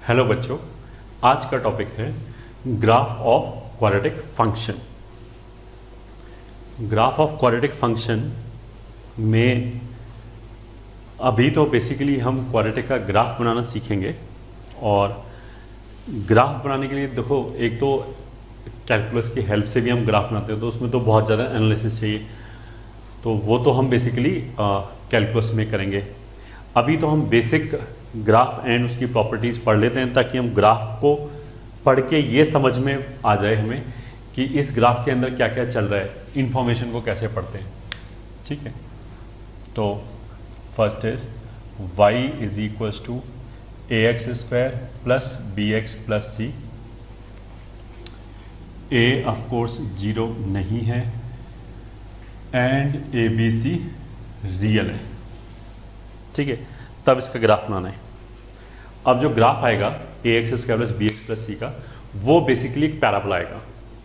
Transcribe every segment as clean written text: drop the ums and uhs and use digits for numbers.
Hello बच्चों, आज का टॉपिक है graph of quadratic function. Graph of quadratic function में अभी तो बेसिकली हम क्वाड्रेटिक का ग्राफ बनाना सीखेंगे। और ग्राफ बनाने के लिए देखो, एक तो कैलकुलस की हेल्प से भी हम ग्राफ बनाते हैं, तो उसमें तो बहुत ज़्यादा एनालिसिस चाहिए, तो वो तो हम बेसिकली कैलकुलस में करेंगे। अभी तो हम बेसिक ग्राफ एंड उसकी प्रॉपर्टीज़ पढ़ लेते हैं, ताकि हम ग्राफ को पढ़ के ये समझ में आ जाए हमें कि इस ग्राफ के अंदर क्या क्या चल रहा है, इंफॉर्मेशन को कैसे पढ़ते हैं। ठीक है, तो first is y is equals to a x square plus b x plus c. A of course 0 नहीं है and a b c real है। ठीक है, तब इसका ग्राफ बनाना है। अब जो ग्राफ आएगा a x square plus b x plus c का, वो बेसिकली एक पैराबोला आएगा।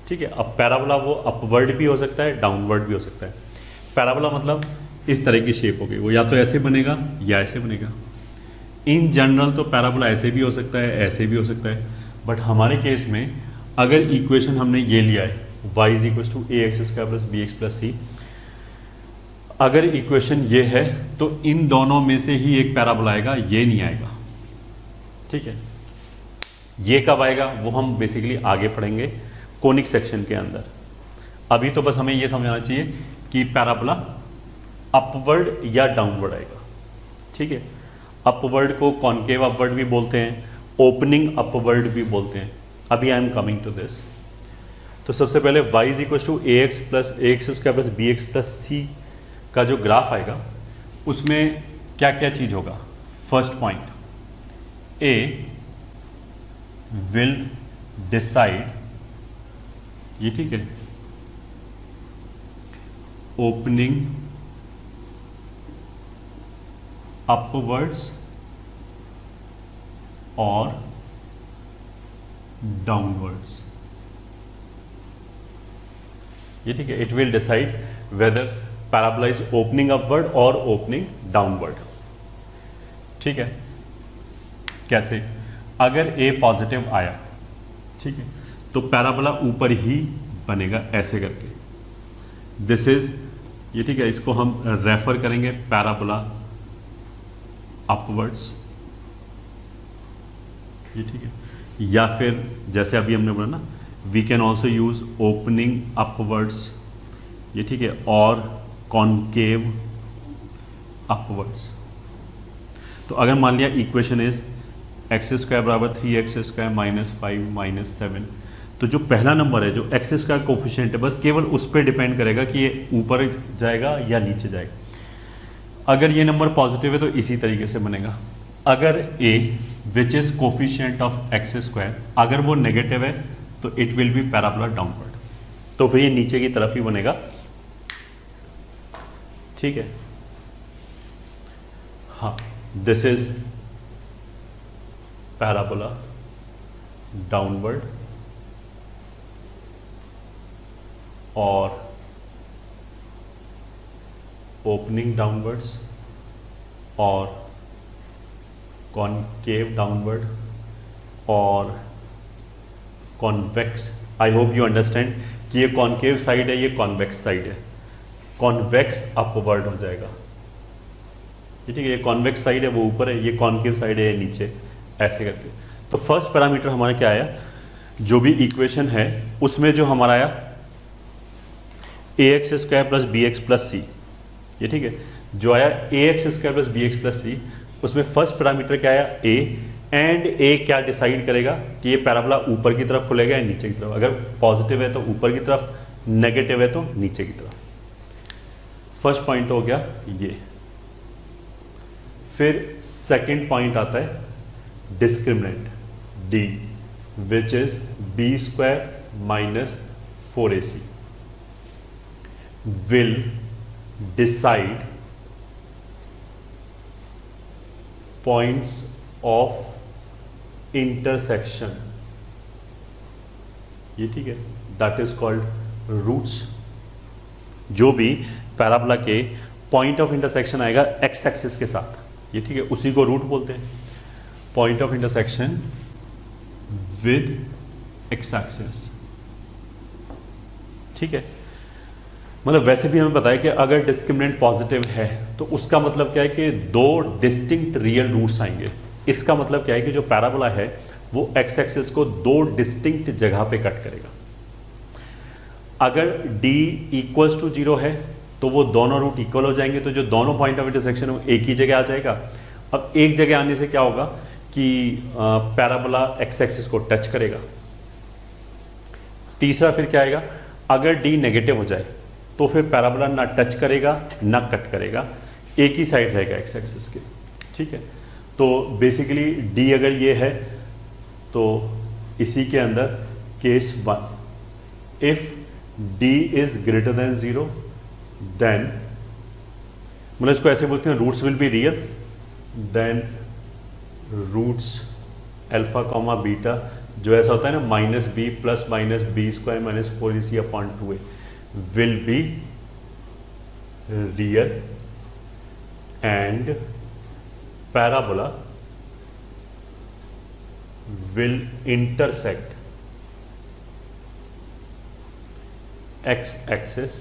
ठीक है, अब पैराबोला वो अपवर्ड भी हो सकता है, डाउनवर्ड भी हो सकता है। पैराबोला मतलब इस तरह की शेप होगी, वो या तो ऐसे बनेगा या ऐसे बनेगा। इन जनरल तो पैराबोला ऐसे भी हो सकता है, ऐसे भी हो सकता है, बट हमारे केस में अगर इक्वेशन हमने ये लिया है y is equal to a x square plus b x plus c, अगर इक्वेशन ये है तो इन दोनों में से ही एक पैराबोला आएगा, ये नहीं आएगा। ठीक है, ये कब आएगा वो हम बेसिकली आगे पढ़ेंगे कोनिक सेक्शन के अंदर। अभी तो बस हमें ये समझना चाहिए कि पैराबोला अपवर्ड या डाउनवर्ड आएगा। ठीक है, अपवर्ड को कॉनकेव अपवर्ड भी बोलते हैं, ओपनिंग अपवर्ड भी बोलते हैं। अभी I am coming to this. तो सबसे पहले y is equal to a x plus a x square plus b x plus c का जो ग्राफ आएगा, उसमें क्या क्या चीज होगा। First point, a will decide, ये ठीक है, ओपनिंग अपवर्ड्स और डाउनवर्ड्स। ये ठीक है, it will decide whether parabola is opening upward और ओपनिंग डाउनवर्ड। ठीक है, कैसे? अगर ए पॉजिटिव आया, ठीक है, तो पैराबोला ऊपर ही बनेगा ऐसे करके। दिस इज, ये ठीक है, इसको हम रेफर करेंगे पैराबोला अपवर्ड्स। ये ठीक है, या फिर जैसे अभी हमने बोला ना, we can also use opening upwards. ये ठीक है, और कॉनकेव अपवर्ड्स। तो अगर मान लिया इक्वेशन इज एक्स स्क्वायर बराबर 3x स्क्वायर माइनस 5 माइनस 7, तो जो पहला नंबर है, जो एक्स स्क्वायर कोफिशिएंट है, बस केवल उस पर डिपेंड करेगा कि ये ऊपर जाएगा या नीचे जाएगा। अगर ये नंबर पॉजिटिव है तो इसी तरीके से बनेगा। अगर a which is coefficient of x square, अगर वो नेगेटिव है तो it will be parabola downward, तो फिर ये नीचे की तरफ ही बनेगा। ठीक है, हाँ, दिस इज पैराबोला डाउनवर्ड और ओपनिंग डाउनवर्ड्स और कॉनकेव डाउनवर्ड और convex. I hope you understand कि ये कॉनकेव साइड है, ये कॉन्वेक्स साइड है। कॉन्वेक्स अपवर्ड हो जाएगा। ठीक है, ये कॉन्वेक्स साइड है, वो ऊपर है, ये कॉनकेव साइड है, ये नीचे, ऐसे करके। तो फर्स्ट पैरामीटर हमारा क्या आया, जो भी इक्वेशन है उसमें जो हमारा आया a x square plus b x plus c. ये ठीक है, जो आया a x square plus b x plus c, उसमें फर्स्ट पैरामीटर क्या आया ए, एंड ए क्या डिसाइड करेगा कि ये पैराबोला ऊपर की तरफ खुलेगा या नीचे की तरफ। अगर पॉजिटिव है तो ऊपर की तरफ, नेगेटिव है तो नीचे की तरफ। फर्स्ट पॉइंट हो गया ये। फिर सेकंड पॉइंट आता है discriminant D, which is b square minus 4ac will decide points of intersection. ये ठीक है, दैट इज कॉल्ड रूट्स। जो भी पैराबोला के पॉइंट ऑफ इंटरसेक्शन आएगा एक्स एक्सिस के साथ, ये ठीक है, उसी को रूट बोलते हैं। Point of intersection with x axis. ठीक है, मतलब वैसे भी हमें पता है कि अगर डिस्क्रिमिनेंट पॉजिटिव है तो उसका मतलब क्या है कि दो डिस्टिंक्ट रियल रूट्स आएंगे। इसका मतलब क्या है कि जो पैराबोला है वो एक्स एक्सिस को दो डिस्टिंक्ट जगह पे कट करेगा। अगर d इक्वल्स टू 0 है तो वो दोनों रूट इक्वल हो जाएंगे, तो जो दोनों पॉइंट ऑफ इंटरसेक्शन है वो एक ही जगह आ जाएगा। अब एक जगह आने से क्या होगा कि पैराबोला एक्स एक्सिस को टच करेगा। तीसरा फिर क्या आएगा, अगर d नेगेटिव हो जाए तो फिर पैराबोला ना टच करेगा ना कट करेगा, एक ही साइड रहेगा एक्स एक्सिस के। ठीक है, तो बेसिकली d अगर ये है तो इसी के अंदर case 1, if d is greater than 0 then, मतलब इसको ऐसे बोलते हैं roots will be real, then roots alpha comma beta, जो ऐसा होता है ना minus b plus minus b square minus 4ac upon 2a will be real and parabola will intersect x-axis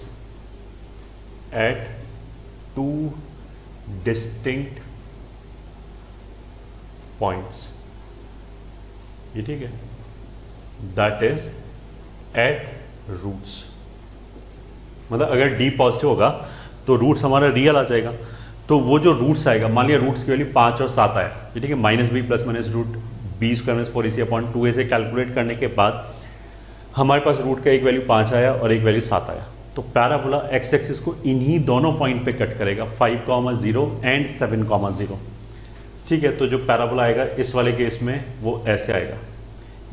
at two distinct points। ये ठीक है, that is at roots। मतलब अगर d पॉजिटिव होगा तो रूट्स हमारा रियल आ जाएगा, तो वो जो रूट्स आएगा, मान लिया रूट्स की वैल्यू 5 और 7 आया, ठीक है, minus b plus minus root b square minus 4ac upon 2a से कैलकुलेट करने के बाद हमारे पास रूट का एक वैल्यू 5 आया और एक वैल्यू 7 आया, तो पैराबोला एक्स एक्सिस को इन्हीं दोनों पॉइंट पे कट करेगा 5,0 एंड 7,0। ठीक है, तो जो पैराबोला आएगा इस वाले केस में वो ऐसे आएगा,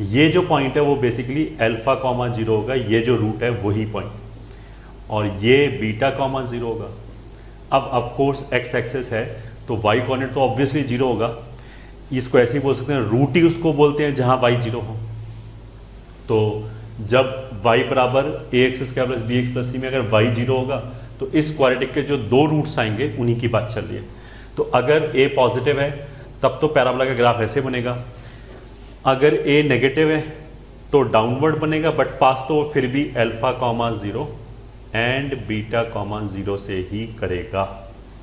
ये जो पॉइंट है वो बेसिकली अल्फा कॉमा 0 होगा, ये जो रूट है वही पॉइंट, और ये बीटा कॉमा 0 होगा। अब ऑफ कोर्स एक्स एक्सिस है तो वाई कोऑर्डिनेट तो ऑब्वियसली 0 होगा, इसको ऐसे ही बोल सकते हैं, रूट ही उसको बोलते हैं जहां वाई 0 हो। तो जब y बराबर a x square plus b x plus c में अगर y 0 होगा तो इस क्वाड्रेटिक के जो दो रूट्स आएंगे उन्हीं की बात चल रही है। तो अगर a पॉजिटिव है तब तो पैराबोला का ग्राफ ऐसे बनेगा, अगर a नेगेटिव है तो डाउनवर्ड बनेगा, बट पास तो फिर भी alpha comma 0 and beta comma 0 से ही करेगा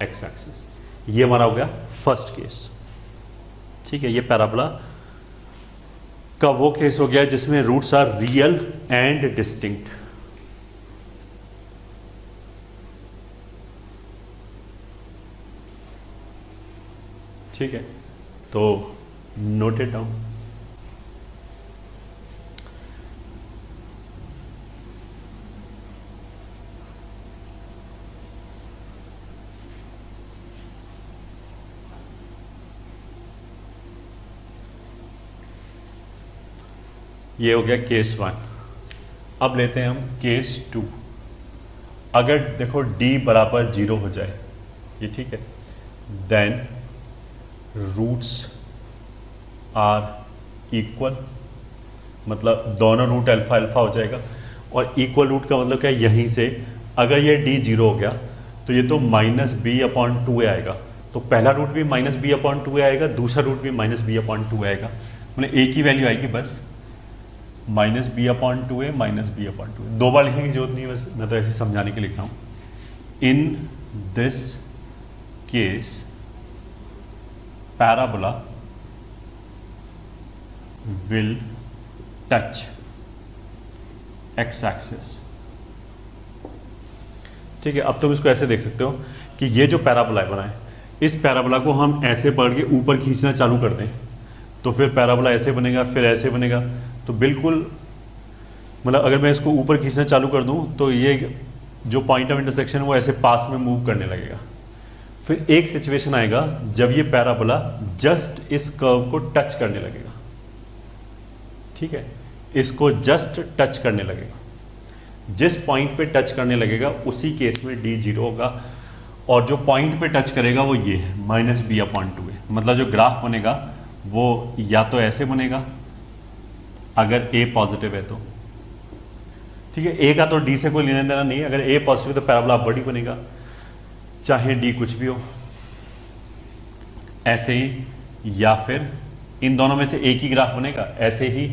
एक्स एक्सिस। ये हमारा हो गया फर्स्ट केस। ठीक है, ये पैराबोला का वो केस हो गया जिसमें roots are real and distinct. ठीक है, तो नोट इट डाउन। ये हो गया केस 1। अब लेते हैं हम केस 2। अगर देखो d बराबर 0 हो जाए, ये ठीक है, देन रूट्स आर इक्वल, मतलब दोनों रूट अल्फा अल्फा हो जाएगा, और इक्वल रूट का मतलब क्या है, यहीं से अगर ये d 0 हो गया तो ये तो माइनस बी अपॉन 2a आएगा, तो पहला रूट भी माइनस बी अपॉन 2a आएगा, दूसरा रूट भी माइनस बी अपॉन 2 आएगा, मतलब एक ही वैल्यू आएगी बस, minus b upon 2a minus b upon 2a। दो बार लिखने की जरूरत नहीं है, बस मैं तो ऐसे समझाने के लिए लिख रहा हूं। In this case parabola will touch x axis. ठीक है, अब तुम इसको ऐसे देख सकते हो कि ये जो पैराबोला बना है, इस पैराबोला को हम ऐसे पकड़ के ऊपर खींचना चालू करते हैं तो फिर पैराबोला ऐसे बनेगा, फिर ऐसे बनेगा, तो बिल्कुल मतलब अगर मैं इसको ऊपर खींचना चालू कर दूं तो ये जो पॉइंट ऑफ इंटरसेक्शन है वो ऐसे पास में मूव करने लगेगा। फिर एक सिचुएशन आएगा जब ये पैराबोला जस्ट इस कर्व को टच करने लगेगा। ठीक है, इसको जस्ट टच करने लगेगा, जिस पॉइंट पे टच करने लगेगा उसी केस में d 0 होगा, और जो पॉइंट पे टच करेगा वो ये है माइनस बी अपॉन 2a। मतलब जो ग्राफ बनेगा वो या तो ऐसे बनेगा अगर a पॉजिटिव है तो, ठीक है, a का तो d से कोई लेना देना नहीं है, अगर a पॉजिटिव है तो पैराबोला बड़ी बनेगा, चाहे d कुछ भी हो, ऐसे ही, या फिर इन दोनों में से एक ही ग्राफ बनेगा, ऐसे ही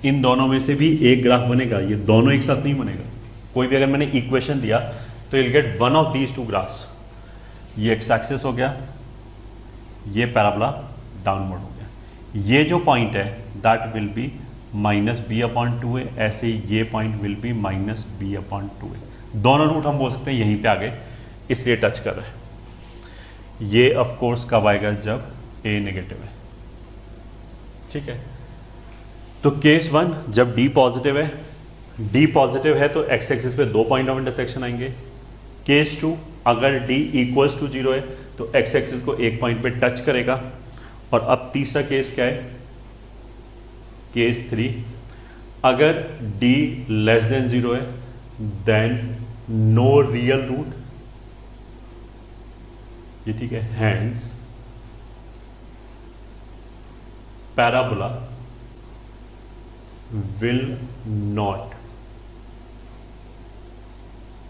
इन दोनों में से भी एक ग्राफ बनेगा, ये दोनों एक साथ नहीं बनेगा। कोई भी अगर मैंने इक्वेशन दिया तो will get one of these two graphs. ये एक्स एक्सिस हो गया, ये पैराबोला डाउनवर्ड हो गया। ये जो पॉइंट है दैट विल बी -b/2a, ऐसे ही ये पॉइंट विल बी -b/2a। दोनों रूट हम बोल सकते हैं यहीं पे आ गए, इसलिए टच कर रहे हैं। ये ऑफ कोर्स कब आएगा, जब a नेगेटिव है। ठीक है, तो केस 1 जब d पॉजिटिव है, d पॉजिटिव है तो x एक्सिस पे 2 पॉइंट ऑफ इंटरसेक्शन आएंगे। केस 2 अगर d इक्वल्स टू 0 है तो x एक्सिस को एक पॉइंट पे टच करेगा। और अब तीसरा केस क्या है, केस 3 अगर d लेस देन 0 है देन नो रियल रूट, ये ठीक है, hence parabola will not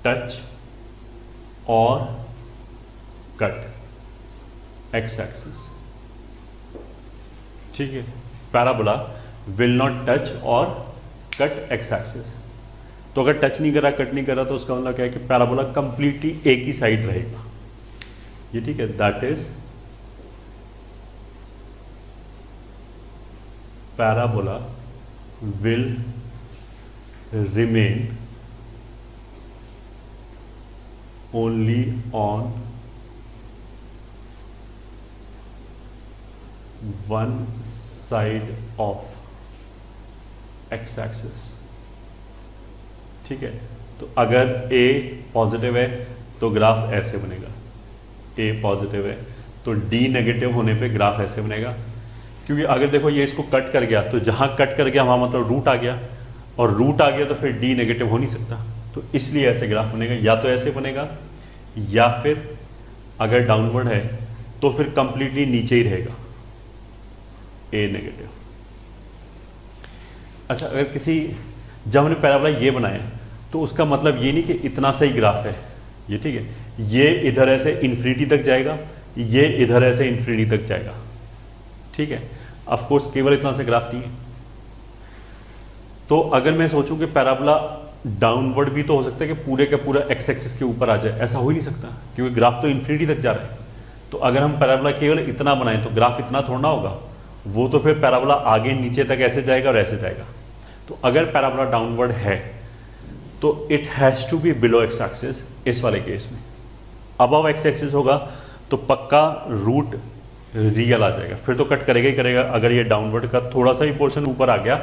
touch or cut x axis। ठीक है, पैराबोला will not touch और cut x axis। तो अगर टच नहीं करा, कट नहीं करा, तो उसका मतलब क्या है कि पैराबोला कंप्लीटली एक ही साइड रहेगा। ये ठीक है, that is parabola will remain only on one side of x axis। ठीक है, तो अगर a पॉजिटिव है तो ग्राफ ऐसे बनेगा, a पॉजिटिव है तो d नेगेटिव होने पे ग्राफ ऐसे बनेगा। क्योंकि अगर देखो ये इसको कट कर गया तो जहां कट कर गया वहां मतलब रूट आ गया, और रूट आ गया तो फिर d नेगेटिव हो नहीं सकता, तो इसलिए ऐसे ग्राफ बनेगा। या तो ऐसे बनेगा या फिर अगर डाउनवर्ड है तो फिर कंप्लीटली नीचे ही रहेगा, a नेगेटिव। अच्छा, अगर किसी जब हमने पैराबोला ये बनाया तो उसका मतलब ये नहीं कि इतना सही ग्राफ है, ये ठीक है, ये इधर ऐसे इन्फिनिटी तक जाएगा, ये इधर ऐसे इन्फिनिटी तक जाएगा। ठीक है, ऑफ कोर्स केवल इतना से ग्राफ नहीं है। तो अगर मैं सोचूं कि पैराबोला डाउनवर्ड भी तो हो सकता है कि पूरे का पूरा एक्स एक्सिस के ऊपर आ जाए, ऐसा हो ही नहीं सकता क्योंकि ग्राफ तो इन्फिनिटी तक जा रहा है। तो अगर हम पैराबोला केवल इतना बनाएं तो ग्राफ इतना थोड़ा ना होगा, वो तो फिर पैराबोला आगे नीचे तक ऐसे जाएगा और ऐसे जाएगा। तो अगर पैराबोला डाउनवर्ड है तो it has to be below x axis. इस वाले केस में अबव एक्स एक्सिस होगा तो पक्का रूट रियल आ जाएगा, फिर तो कट करेगा ही करेगा। अगर ये डाउनवर्ड का थोड़ा सा ही पोर्शन ऊपर आ गया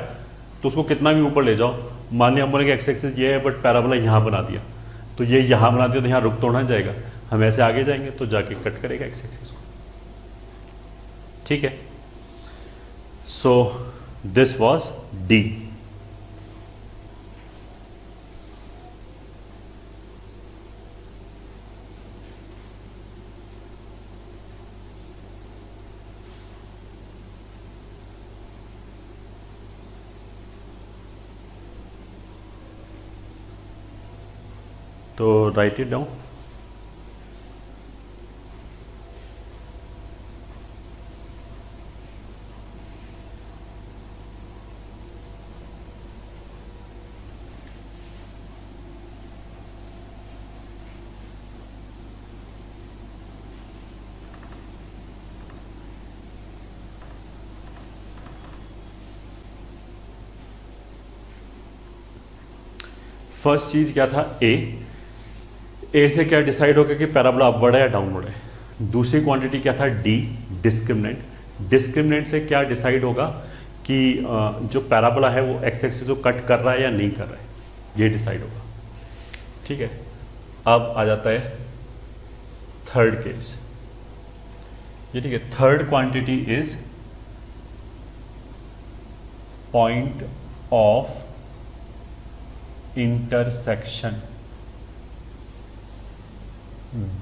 तो उसको कितना भी ऊपर ले जाओ, मान लिया हम बोले कि एक्स एक्सिस ये है बट पैराबोला यहाँ बना दिया, तो ये यहाँ बना दिया तो यहाँ रुक तोड़ना जाएगा, हम ऐसे आगे जाएंगे तो जाके कट करेगा एक्स एक्सिस को। ठीक है, सो दिस वॉज डी। तो राइट इट डाउन। फर्स्ट चीज क्या था, ए से क्या डिसाइड होगा कि पैराबोला अपवर्ड है या डाउनवर्ड है। दूसरी क्वांटिटी क्या था, डी डिस्क्रिमिनेंट। डिस्क्रिमिनेंट से क्या डिसाइड होगा कि जो पैराबोला है वो एक्स एक्सिस को कट कर रहा है या नहीं कर रहा है, ये डिसाइड होगा। ठीक है, अब आ जाता है थर्ड केस। ये ठीक है, third quantity is point of intersection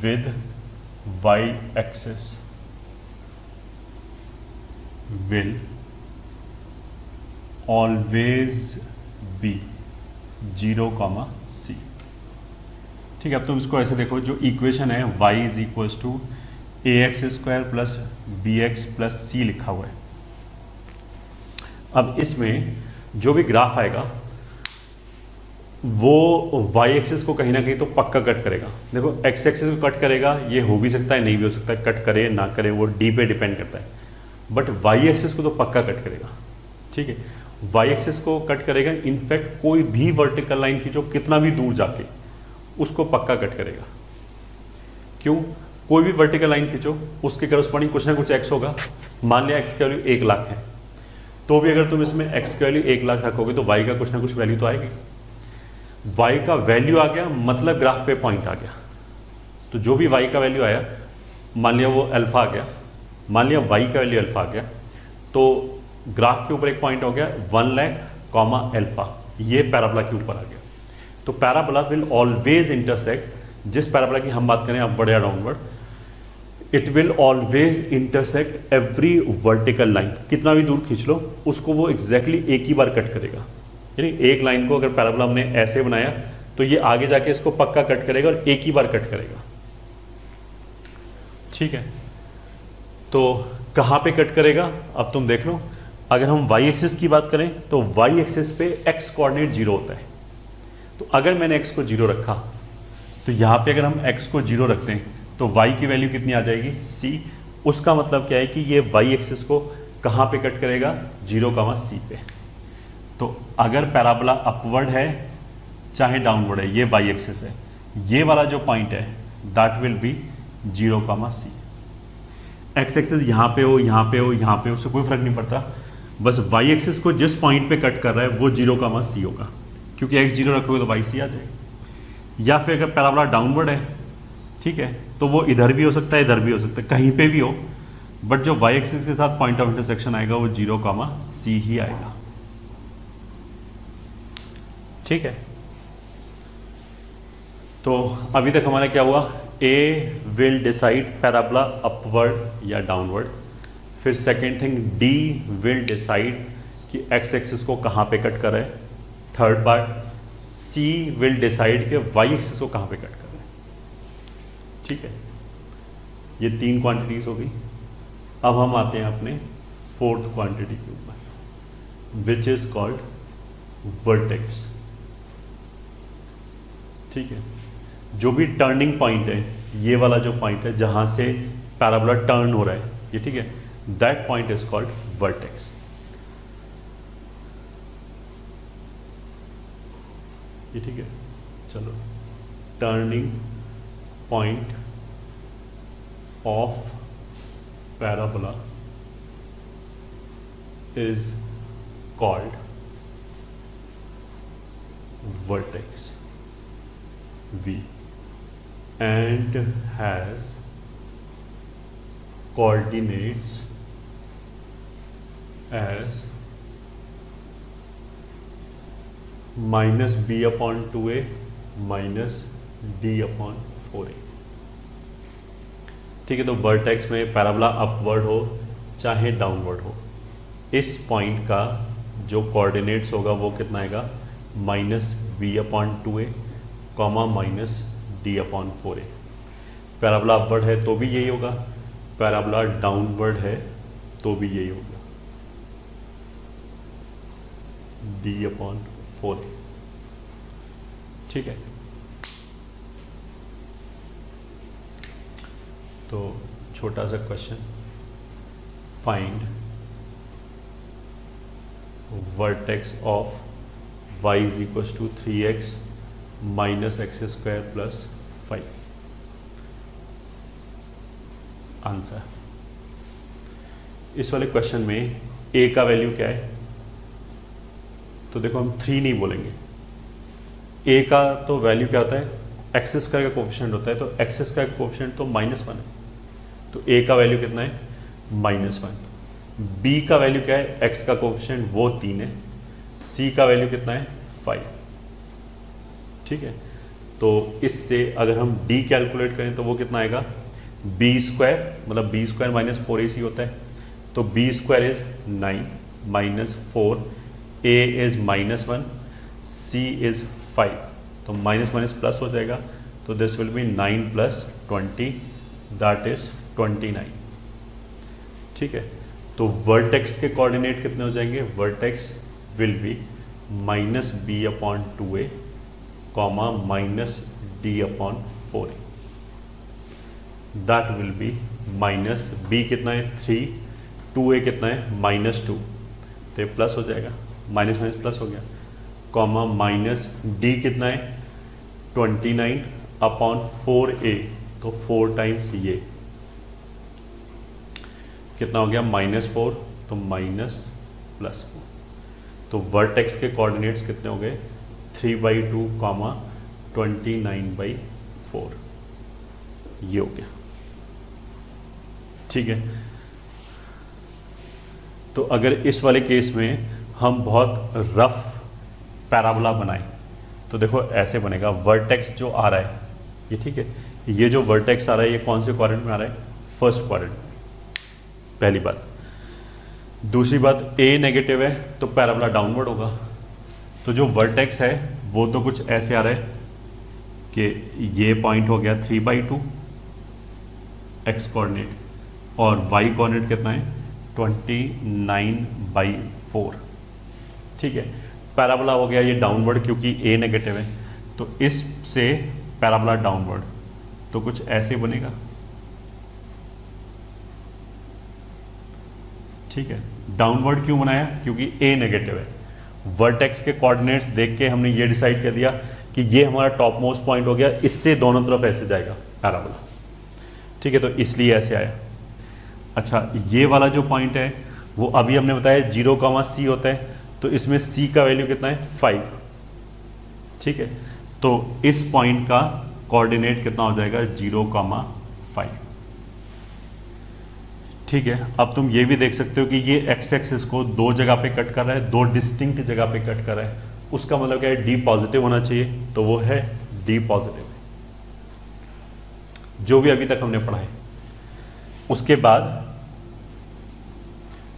with y axis will always be 0, c। ठीक है, अब तुम इसको ऐसे देखो, जो इक्वेशन है y is equals to ax² plus bx plus c लिखा हुआ है। अब इसमें जो भी ग्राफ आएगा वो वाई एक्सिस को कहीं ना कहीं तो पक्का कट करेगा। देखो एक्स एक्सिस को कट करेगा, ये हो भी सकता है नहीं भी हो सकता है, कट करे ना करे वो डी पे डिपेंड करता है, बट वाई एक्सिस को तो पक्का कट करेगा। ठीक है, वाई एक्सिस को कट करेगा, इनफैक्ट कोई भी वर्टिकल लाइन की जो कितना भी दूर जाके उसको पक्का कट करेगा। क्यों? कोई भी वर्टिकल लाइन खींचो उसके करस्पॉन्डिंग कुछ ना कुछ एक्स होगा। मान लिया एक्स की वैल्यू 1 लाख है, तो भी अगर तुम इसमें एक्स की वैल्यू 1 लाख रखोगे तो वाई का कुछ ना कुछ वैल्यू तो आएगी। वाई का वैल्यू आ गया मतलब ग्राफ पे पॉइंट आ गया। तो जो भी वाई का वैल्यू आया, मान लिया वो अल्फा आ गया, मान लिया वाई का वैल्यू अल्फा आ गया, तो ग्राफ के ऊपर एक पॉइंट हो गया 1 लाख कॉमा अल्फा, ये पैराबोला के ऊपर आ गया। तो पैराबोला विल ऑलवेज इंटरसेक्ट, जिस पैराबोला की हम बात करें अपवर्ड या downward, it will always intersect every vertical line. कितना भी दूर खींच लो उसको वो एग्जैक्टली एक ही बार कट करेगा। यानी एक लाइन को अगर पैराबोला हमने ऐसे बनाया तो ये आगे जाके इसको पक्का कट करेगा और एक ही बार कट करेगा। ठीक है, तो कहां पे कट करेगा अब तुम देख लो। अगर हम वाई एक्सिस की बात करें तो वाई एक्सिस पे एक्स कोऑर्डिनेट 0 होता है। तो अगर मैंने एक्स को 0 रखा तो यहां पे अगर हम एक्स को 0 रखते हैं तो वाई की वैल्यू कितनी आ जाएगी? सी। उसका मतलब क्या है कि ये वाई एक्सिस को कहां पे कट करेगा? 0, सी पे। तो अगर पैराबोला अपवर्ड है चाहे डाउनवर्ड है, ये वाई एक्सिस है, ये वाला जो पॉइंट है that will be 0, c. X axis यहाँ पे हो, यहाँ पे हो, यहाँ पे हो, उससे कोई फर्क नहीं पड़ता, बस वाई एक्सिस को जिस पॉइंट पे कट कर रहा है वो 0, सी होगा, क्योंकि एक्स 0 रखोगे तो वाई सी आ जाएगा। या फिर अगर पैराबोला डाउनवर्ड है, ठीक है, तो वो इधर भी हो सकता है, इधर भी हो सकता है, कहीं पे भी हो, बट जो वाई एक्सिस के साथ पॉइंट ऑफ इंटरसेक्शन आएगा वो 0, सी ही आएगा। ठीक है, तो अभी तक हमारा क्या हुआ? A will decide parabola upward या डाउनवर्ड। फिर second thing, d will decide कि एक्स एक्सिस को कहाँ पे कट कर रहा है। Third part, c will decide कि वाई एक्सिस को कहाँ पे कट कर रहा है। ठीक है, ये 3 क्वांटिटीज हो गई। अब हम आते हैं अपने फोर्थ क्वांटिटी के ऊपर, विच इज कॉल्ड वर्टेक्स। ठीक है, जो भी टर्निंग पॉइंट है, ये वाला जो पॉइंट है जहां से पैराबोला टर्न हो रहा है, ये ठीक है, that point is called vertex. ये ठीक है, चलो, turning point of parabola is called vertex V and has coordinates as -b/2a -d/4a। ठीक है, तो वर्टेक्स में पैराबोला अपवर्ड हो चाहे डाउनवर्ड हो, इस पॉइंट का जो कोऑर्डिनेट्स होगा वो कितना आएगा? -b/2a -d/4a। पैराबोला अपवर्ड है तो भी यही होगा, पैराबोला डाउनवर्ड है तो भी यही होगा, d/4a। ठीक है, तो छोटा सा question, find vertex of y = 3x -x² + 5। Answer, इस वाले क्वेश्चन में a का वैल्यू क्या है? तो देखो हम 3 नहीं बोलेंगे, a का तो वैल्यू क्या होता है? x² का कोफिशिएंट होता है, तो x² का कोफिशिएंट तो -1 है, तो a का वैल्यू कितना है? -1। b का वैल्यू क्या है? x का कोफिशिएंट वो 3 है, c का वैल्यू कितना है? 5। ठीक है, तो इससे अगर हम d कैलकुलेट करें तो वो कितना आएगा? b², मतलब b² -4ac होता है, तो b² is 9 -4, a is -1, c is 5, तो माइनस प्लस हो जाएगा, तो this will be 9 + 20 that is 29। ठीक है, तो वर्टेक्स के कोऑर्डिनेट कितने हो जाएंगे, vertex will be minus b upon 2a comma minus d upon 4a, that will be minus b कितना है 3, 2a कितना है -2, तो ये प्लस हो जाएगा, माइनस माइनस प्लस हो गया, कॉमा माइनस डी कितना है 29 अपॉन 4a, तो 4 टाइम्स ये कितना हो गया -4, तो -+4, तो वर्टेक्स के कोऑर्डिनेट्स कितने हो गए 3/2 कॉमा 29/4, ये हो गया। ठीक है, तो अगर इस वाले केस में हम बहुत रफ पैराबोला बनाएं तो देखो ऐसे बनेगा, वर्टेक्स जो आ रहा है ये, ठीक है, ये जो वर्टेक्स आ रहा है ये कौन से क्वाड्रेंट में आ रहा है, फर्स्ट क्वाड्रेंट, पहली बात। दूसरी बात ए नेगेटिव है तो पैराबोला डाउनवर्ड होगा, तो जो वर्टेक्स है वो तो कुछ ऐसे आ रहा है कि ये पॉइंट हो गया 3/2 एक्स कोऑर्डिनेट और वाई कोऑर्डिनेट कितना है 29/4, ठीक है। पैराबोला हो गया ये डाउनवर्ड क्योंकि ए नेगेटिव है, तो इससे पैराबोला डाउनवर्ड तो कुछ ऐसे बनेगा, ठीक है। डाउनवर्ड क्यों बनाया, क्योंकि ए नेगेटिव है। वर्टेक्स के कोऑर्डिनेट्स देख के हमने ये डिसाइड कर दिया कि ये हमारा टॉप मोस्ट पॉइंट हो गया, इससे दोनों तरफ ऐसे जाएगा पैराबोला, ठीक है, तो इसलिए ऐसे आया। अच्छा, ये वाला जो पॉइंट है वो अभी हमने बताया 0, c होता है, तो इसमें c का वैल्यू कितना है 5, ठीक है, तो इस पॉइंट का कोऑर्डिनेट कितना हो जाएगा 0, 5, ठीक है। अब तुम ये भी देख सकते हो कि ये एक्स एक्सिस को दो जगह पे कट कर रहा है, दो डिस्टिंक्ट जगह पे कट कर रहा है, उसका मतलब क्या है, डी पॉजिटिव होना चाहिए, तो वो है डी पॉजिटिव, जो भी अभी तक हमने पढ़ा है। उसके बाद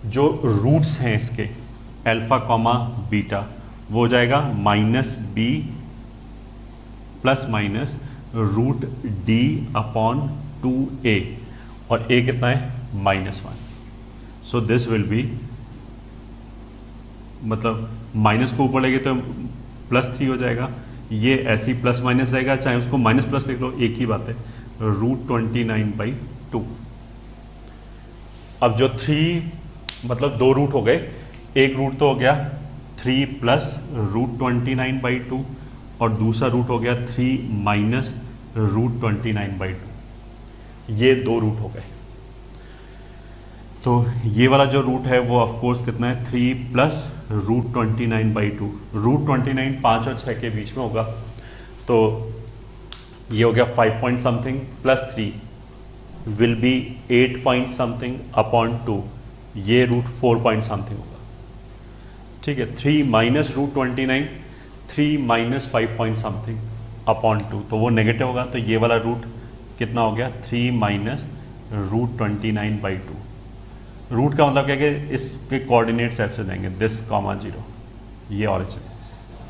जो रूट्स हैं इसके अल्फा कॉमा बीटा, वो हो जाएगा -b ± √d/2a, और a कितना है -1, सो दिस विल बी, मतलब माइनस को ऊपर लेंगे तो +3 हो जाएगा, ये ऐसी प्लस माइनस रहेगा, चाहे उसको माइनस प्लस लिख लो, एक ही बात है, √29/2। अब जो 3 मतलब दो रूट हो गए, एक रूट तो हो गया 3 + √29/2 और दूसरा रूट हो गया 3 - √29/2, ये दो रूट हो गए। तो ये वाला जो रूट है वो ऑफ कोर्स कितना है 3 + √29/2, √29 5 और 6 के बीच में होगा, तो ये हो गया 5 point something +3 will be 8 point something upon 2, ये रूट 4 पॉइंट समथिंग होगा, ठीक है। 3 - √29, 3 - 5 पॉइंट समथिंग अपॉन 2, तो वो नेगेटिव होगा, तो ये वाला रूट कितना हो गया 3 - √29/2। रूट का मतलब क्या है कि इसके कोऑर्डिनेट्स ऐसे जाएंगे, दिस, 0, ये ऑरिजिन,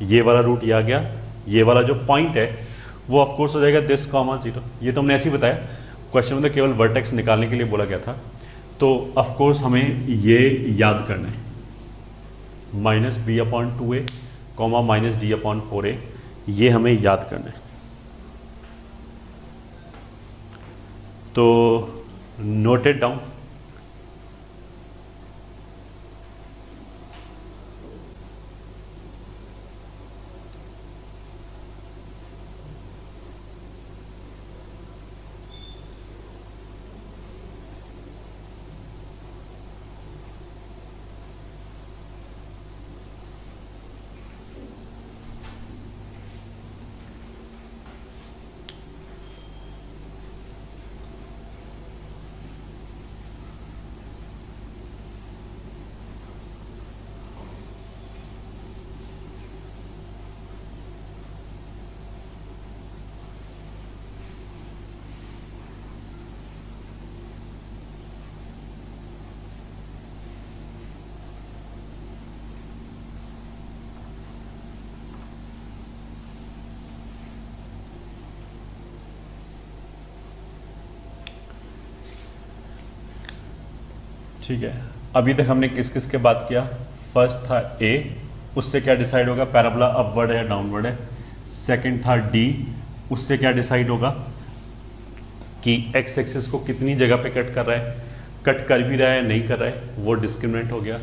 ये वाला रूट ये आ गया, ये वाला जो पॉइंट है वो ऑफ कोर्स हो जाएगा दिस, 0, ये तो हमने ऐसे ही बताया, क्वेश्चन में तो केवल वर्टेक्स निकालने के लिए बोला गया था, तो ऑफ कोर्स हमें ये याद करना है, -b/2a, -d/4a, ये हमें याद करना है। तो नोट इट डाउन। ठीक है, अभी तक हमने किस किस के बात किया? फर्स्ट था ए, उससे क्या डिसाइड होगा पैराबोला अपवर्ड है या डाउनवर्ड है। सेकंड था डी, उससे क्या डिसाइड होगा कि एक्स एक्सिस को कितनी जगह पे कट कर रहा है, कट कर भी रहा है नहीं कर रहा है, वो डिस्क्रिमिनेंट हो गया।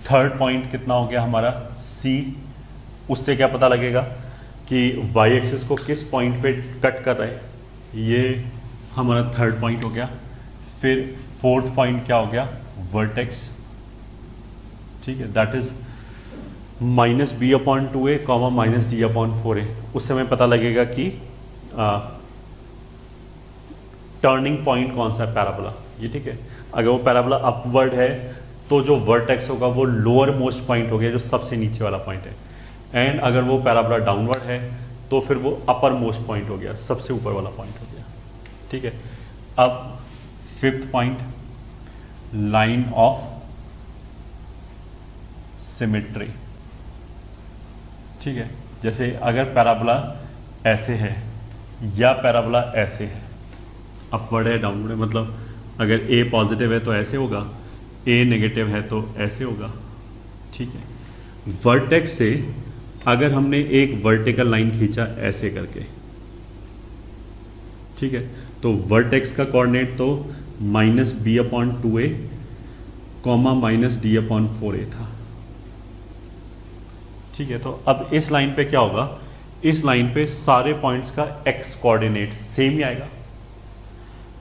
थर्ड पॉइंट कितना हो गया हमारा सी, उससे क्या पता लगेगा कि वाई एक्सिस को किस पॉइंट पे कट कर रहा है, ये हमारा थर्ड पॉइंट हो गया। फिर फोर्थ पॉइंट क्या हो गया वर्टेक्स, ठीक है, दैट इज -b/2a, -d/4a। उससे हमें पता लगेगा कि टर्निंग पॉइंट कौन सा है पैराबोला, ये ठीक है। अगर वो पैराबोला अपवर्ड है तो जो वर्टेक्स होगा वो लोअर मोस्ट पॉइंट हो गया, जो सबसे नीचे वाला पॉइंट है। एंड अगर वो पैराबोला डाउनवर्ड है तो फिर वो अपर मोस्ट पॉइंट हो गया, सबसे ऊपर वाला पॉइंट हो गया, ठीक है। अब fifth point, line of symmetry, ठीक है। जैसे अगर पैराबोला ऐसे है या पैराबोला ऐसे है, अपवर्ड है डाउनवर्ड है, मतलब अगर ए पॉजिटिव है तो ऐसे होगा, ए नेगेटिव है तो ऐसे होगा, ठीक है। वर्टेक्स से अगर हमने एक वर्टिकल लाइन खींचा ऐसे करके, ठीक है, तो वर्टेक्स का कोऑर्डिनेट तो -b/2a, -d/4a था, ठीक है। तो अब इस लाइन पे क्या होगा, इस लाइन पे सारे पॉइंट्स का एक्स कोऑर्डिनेट सेम ही आएगा।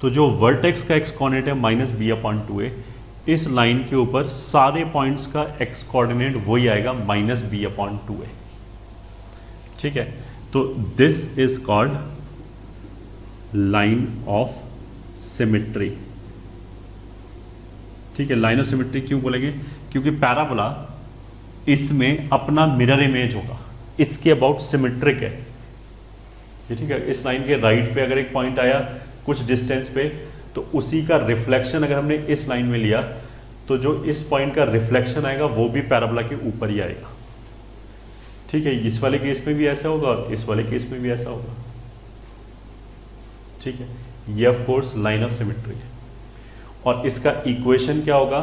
तो जो वर्टेक्स का एक्स कोऑर्डिनेट है -b/2a, इस लाइन के ऊपर सारे पॉइंट्स का एक्स कोऑर्डिनेट वही आएगा -b/2a, ठीक है। तो this is called line of symmetry, ठीक है। लाइन ऑफ सिमेट्री क्यों बोलेंगे, क्योंकि पैराबोला इसमें अपना मिरर इमेज होगा, इसके अबाउट सिमेट्रिक है, ये ठीक है। इस लाइन के राइट पे अगर एक पॉइंट आया कुछ डिस्टेंस पे, तो उसी का रिफ्लेक्शन अगर हमने इस लाइन में लिया तो जो इस पॉइंट का रिफ्लेक्शन आएगा वो भी पैराबोला के ऊपर ही आएगा, ठीक है। इस वाले केस में भी ऐसा होगा और इस वाले केस में भी ऐसा होगा, ठीक है। ये of course line of symmetry है। और इसका इक्वेशन क्या होगा,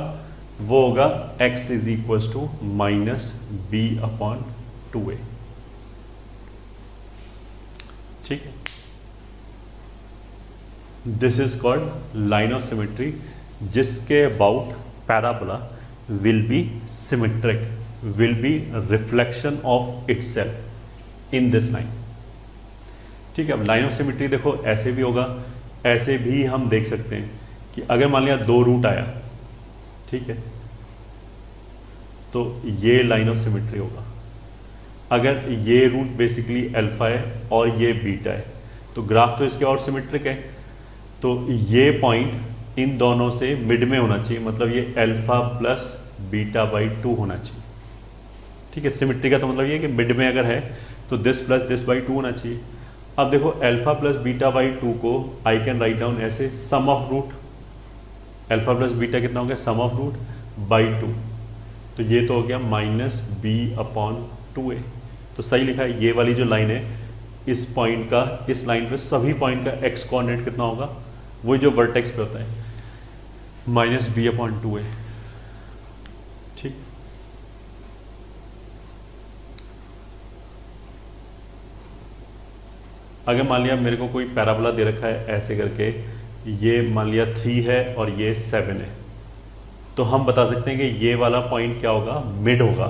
वो होगा x is equal to -b/2a, ठीक है। This is called line of symmetry, जिसके about parabola will be symmetric, will be reflection of itself in this line, ठीक है। अब लाइन ऑफ सिमेट्री देखो ऐसे भी होगा, ऐसे भी हम देख सकते हैं कि अगर मान लिया दो रूट आया, ठीक है, तो ये लाइन ऑफ सिमेट्री होगा। अगर ये रूट बेसिकली अल्फा है और ये बीटा है, तो ग्राफ तो इसके और सिमेट्रिक है, तो ये पॉइंट इन दोनों से मिड में होना चाहिए, मतलब ये अल्फा प्लस बीटा/2 होना चाहिए, ठीक है। सिमेट्री का तो मतलब ये कि मिड में अगर है तो दिस प्लस दिस/2 होना चाहिए। अब देखो अल्फा प्लस बीटा/2 को आई कैन राइट डाउन ऐसे, sum of root alpha plus beta कितना हो गया, सम ऑफ रूट बाई 2, तो ये तो हो गया -b/2a। तो सही लिखा है, ये वाली जो लाइन है इस पॉइंट का, इस लाइन पे सभी पॉइंट का एक्स कोऑर्डिनेट कितना होगा, वही जो वर्टेक्स पे होता है -b/2a, ठीक। अगर मान लिया मेरे को कोई पैराबोला दे रखा है ऐसे करके, ये मान लिया 3 है और ये 7 है, तो हम बता सकते हैं कि ये वाला पॉइंट क्या होगा, मिड होगा,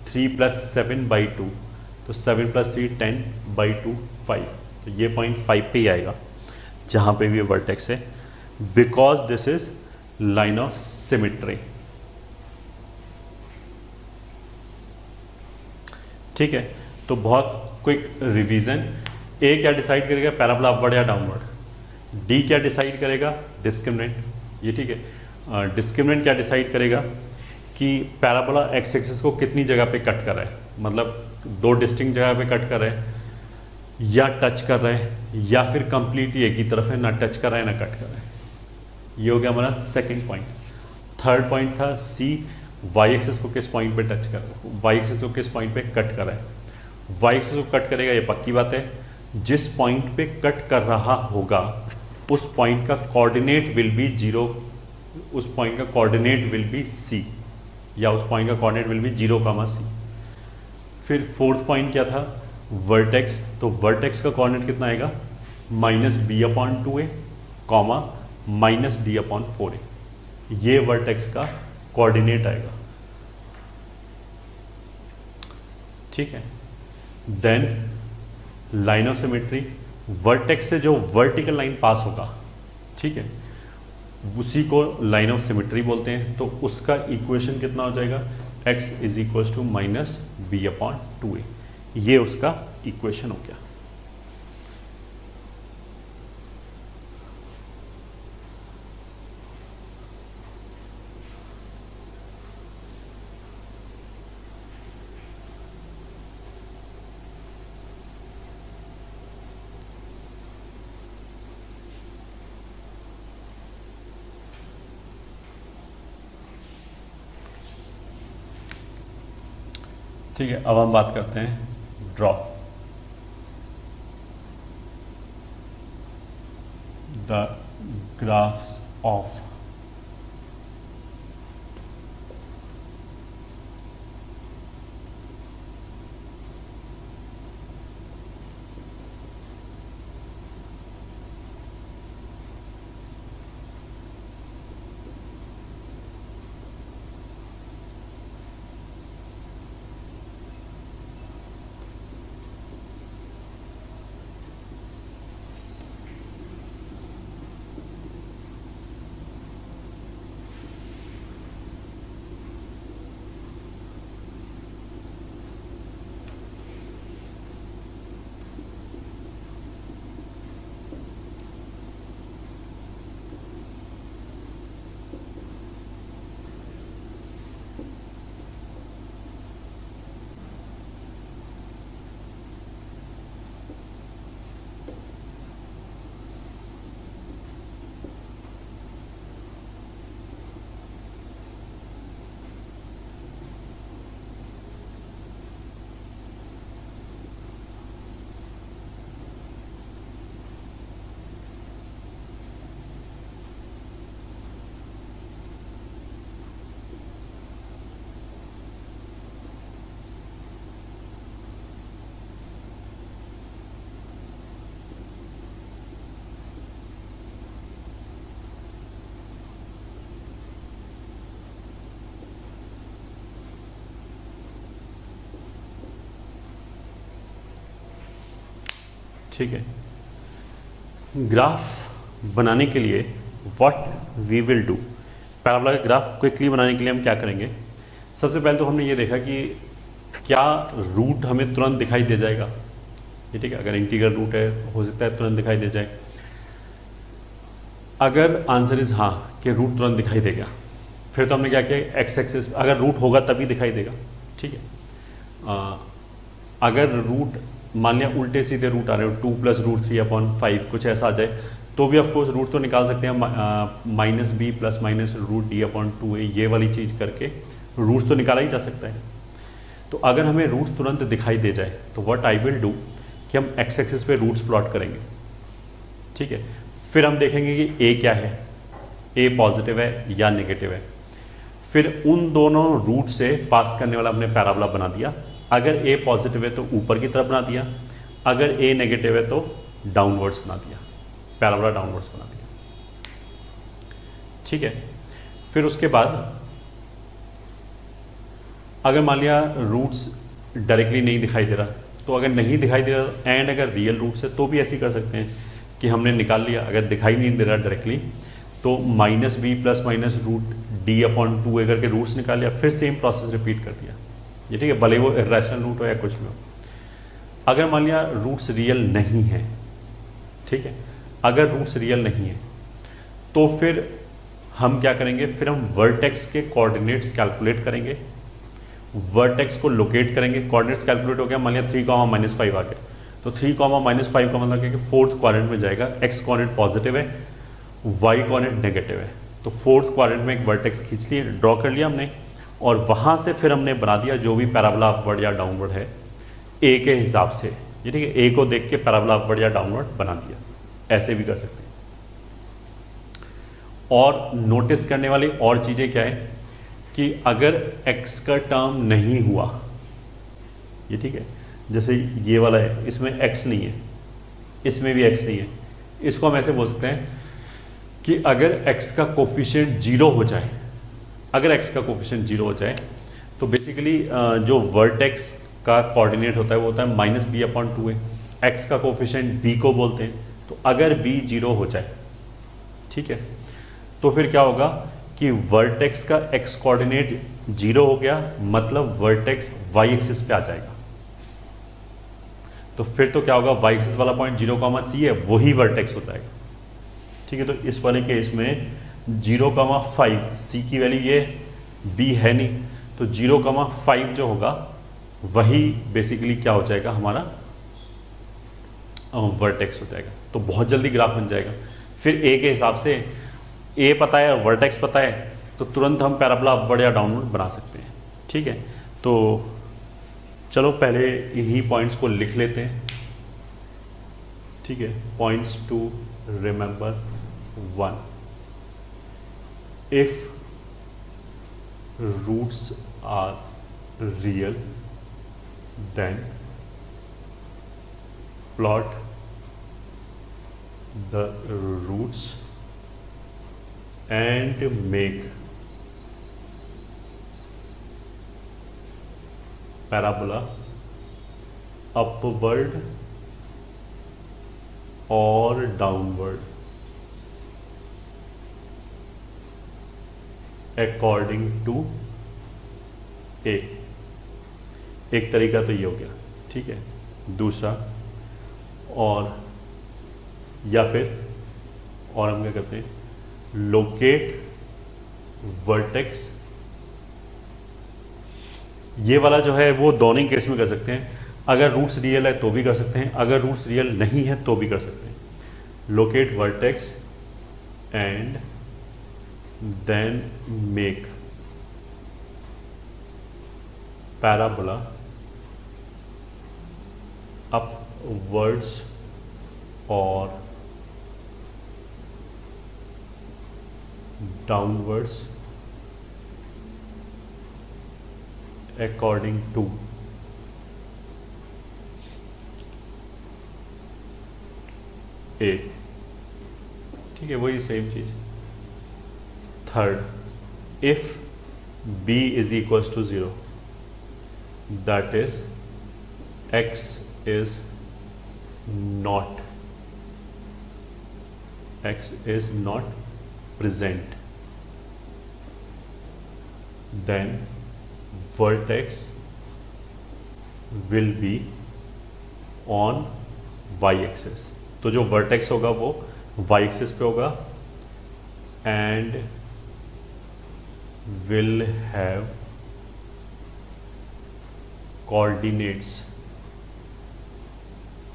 3 + 7/2, तो 7 + 3 10/2 5, तो ये पॉइंट 5 पे ही आएगा जहाँ पे भी वर्टेक्स है, because this is line of symmetry, ठीक है। तो बहुत क्विक रिवीजन, ए क्या डिसाइड करेगा पैराबोला अपवर्ड या डाउनवर्ड, डी क्या डिसाइड करेगा डिस्क्रिमिनेंट, ये ठीक है। डिस्क्रिमिनेंट क्या डिसाइड करेगा कि पैराबोला एक्स एक्सिस को कितनी जगह पे कट कर रहा है, मतलब दो डिस्टिंक्ट जगह पे कट कर रहा है या टच कर रहा है, या फिर कंप्लीटली एक ही तरफ है, ना टच कर रहा है ना कट कर रहा है। ये हो गया हमारा सेकंड पॉइंट। थर्ड पॉइंट था सी, वाई एक्सिस को किस पॉइंट पे टच कर रहा है, वाई एक्सिस को किस पॉइंट पे कट कर रहा है। वाई एक्सिस को कट करेगा ये पक्की बात है, जिस पॉइंट पे कट कर रहा होगा उस पॉइंट का कोऑर्डिनेट विल बी 0 उस पॉइंट का कोऑर्डिनेट विल बी सी, या उस पॉइंट का कोऑर्डिनेट विल बी 0, सी। फिर फोर्थ पॉइंट क्या था, वर्टेक्स, तो वर्टेक्स का कोऑर्डिनेट कितना आएगा, -b/2a, -d/4a, ये वर्टेक्स का कोऑर्डिनेट आएगा। ठीक है, then line of symmetry, vertex से जो वर्टिकल लाइन पास होगा, ठीक है, उसी को लाइन ऑफ सिमेट्री बोलते हैं। तो उसका इक्वेशन कितना हो जाएगा, x = -b/2a, ये उसका इक्वेशन हो गया। ठीक है, अब हम बात करते हैं ड्रॉ द ग्राफ्स ऑफ ठीक है, ग्राफ बनाने के लिए what we will do, parabola का ग्राफ क्विकली बनाने के लिए हम क्या करेंगे। सबसे पहले तो हमने ये देखा कि क्या रूट हमें तुरंत दिखाई दे जाएगा, ये ठीक है, अगर इंटीग्रल रूट है हो सकता है तुरंत दिखाई दे जाए। अगर आंसर इज हाँ कि रूट तुरंत दिखाई देगा, फिर तो हमने क्या किया, एक्स एक्सिस अगर रूट होगा तभी दिखाई देगा। ठीक है, अगर रूट मान लिया उल्टे सीधे रूट आ रहे हो, 2 + √3/5 कुछ ऐसा आ जाए, तो भी ऑफकोर्स रूट तो निकाल सकते हैं, -b ± √d/2a, ये वाली चीज़ करके रूट्स तो निकाला ही जा सकता है। तो अगर हमें रूट्स तुरंत दिखाई दे जाए तो व्हाट आई विल डू कि हम एक्स एक्सिस पे रूट्स प्लॉट करेंगे। ठीक है, फिर हम देखेंगे कि ए क्या है, ए पॉजिटिव है या नेगेटिव है। फिर उन दोनों रूट से पास करने वाला हमने पैराबोला बना दिया। अगर ए पॉजिटिव है तो ऊपर की तरफ बना दिया, अगर ए नेगेटिव है तो डाउनवर्ड्स बना दिया, पैराबोला डाउनवर्ड्स बना दिया। ठीक है, फिर उसके बाद अगर मान लिया रूट्स डायरेक्टली नहीं दिखाई दे रहा, तो अगर नहीं दिखाई दे रहा एंड अगर रियल रूट्स है तो भी ऐसे ही कर सकते हैं कि हमने निकाल लिया, अगर दिखाई नहीं दे रहा डायरेक्टली तो -b ± √d/2 करके रूट्स निकाल लिया, फिर सेम प्रोसेस रिपीट कर दिया। ये ठीक है, भले वो इरेशनल रूट हो या कुछ भी हो। अगर मान लिया रूट्स रियल नहीं है, ठीक है, अगर रूट्स रियल नहीं है तो फिर हम क्या करेंगे, फिर हम वर्टेक्स के कोऑर्डिनेट्स कैलकुलेट करेंगे, वर्टेक्स को लोकेट करेंगे। कोऑर्डिनेट्स कैलकुलेट हो गया, मान लिया 3, -5 आ गया, तो 3, -5 का मतलब कि फोर्थ क्वाड्रेंट में जाएगा। एक्स कोऑर्डिनेट पॉजिटिव है, वाई कोऑर्डिनेट नेगेटिव है, तो फोर्थ क्वाड्रेंट में एक वर्टेक्स खींच लिए, ड्रॉ कर लिया हमने, और वहाँ से फिर हमने बना दिया जो भी पैराबोला अपवर्ड या डाउनवर्ड है ए के हिसाब से। ये ठीक है, ए को देख के पैराबोला अपवर्ड या डाउनवर्ड बना दिया, ऐसे भी कर सकते हैं। और नोटिस करने वाली और चीज़ें क्या है कि अगर x का टर्म नहीं हुआ, ये ठीक है, जैसे ये वाला है, इसमें x नहीं है, इसमें भी x नहीं है, इसको हम ऐसे बोल सकते हैं कि अगर x का कोफिशिएंट 0 हो जाए, अगर x का कोफिशिएंट 0 हो जाए तो बेसिकली जो वर्टेक्स का कोऑर्डिनेट होता है वो होता है -b/2a। x का कोफिशिएंट b को बोलते हैं, तो अगर b 0 हो जाए, ठीक है, तो फिर क्या होगा कि वर्टेक्स का x कोऑर्डिनेट 0 हो गया, मतलब वर्टेक्स y एक्सिस पे आ जाएगा। तो फिर तो क्या होगा, y एक्सिस वाला पॉइंट 0, c है, वही वर्टेक्स हो जाएगा। ठीक है, तो इस वाले केस में 0,5, c की वैल्यू ये, b है नहीं, तो 0,5 जो होगा वही बेसिकली क्या हो जाएगा, हमारा वर्टेक्स हो जाएगा। तो बहुत जल्दी ग्राफ बन जाएगा। फिर a के हिसाब से a पता है और वर्टेक्स पता है, तो तुरंत हम पैराबोला अपवर्ड या डाउनवर्ड बना सकते हैं। ठीक है, तो चलो पहले इन्हीं पॉइंट्स को लिख लेते हैं। ठीक है, points to remember 1, if roots are real, then plot the roots and make parabola upward or downward according to a. एक तरीका तो ये हो गया, ठीक है। दूसरा, और या फिर और हम क्या करते हैं, लोकेट वर्टेक्स। ये वाला जो है वो दोनों केस में कर सकते हैं, अगर रूट्स रियल है तो भी कर सकते हैं, अगर रूट्स रियल नहीं है तो भी कर सकते हैं। Locate vertex and then make parabola upwards or downwards according to A। ठीक है, वही सेम चीज। Third, if b is equals to 0, that is x is not present, then vertex will be on y axis। तो जो vertex होगा वो y axis पे होगा and will have coordinates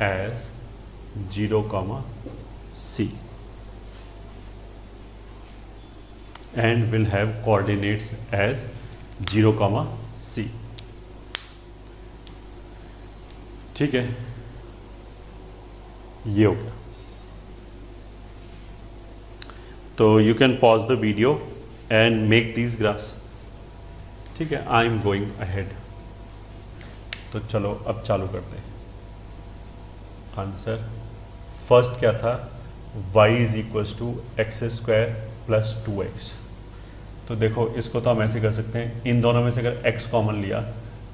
as 0, c and will have coordinates as 0, c। ठीक है, ये हो गया। तो you can pause the video and make these graphs। ठीक है, I am going ahead। तो चलो अब चालू करते हैं। आंसर फर्स्ट क्या था, y is equals to x² plus 2x। तो देखो इसको तो हम ऐसे कर सकते हैं, इन दोनों में से अगर x कॉमन लिया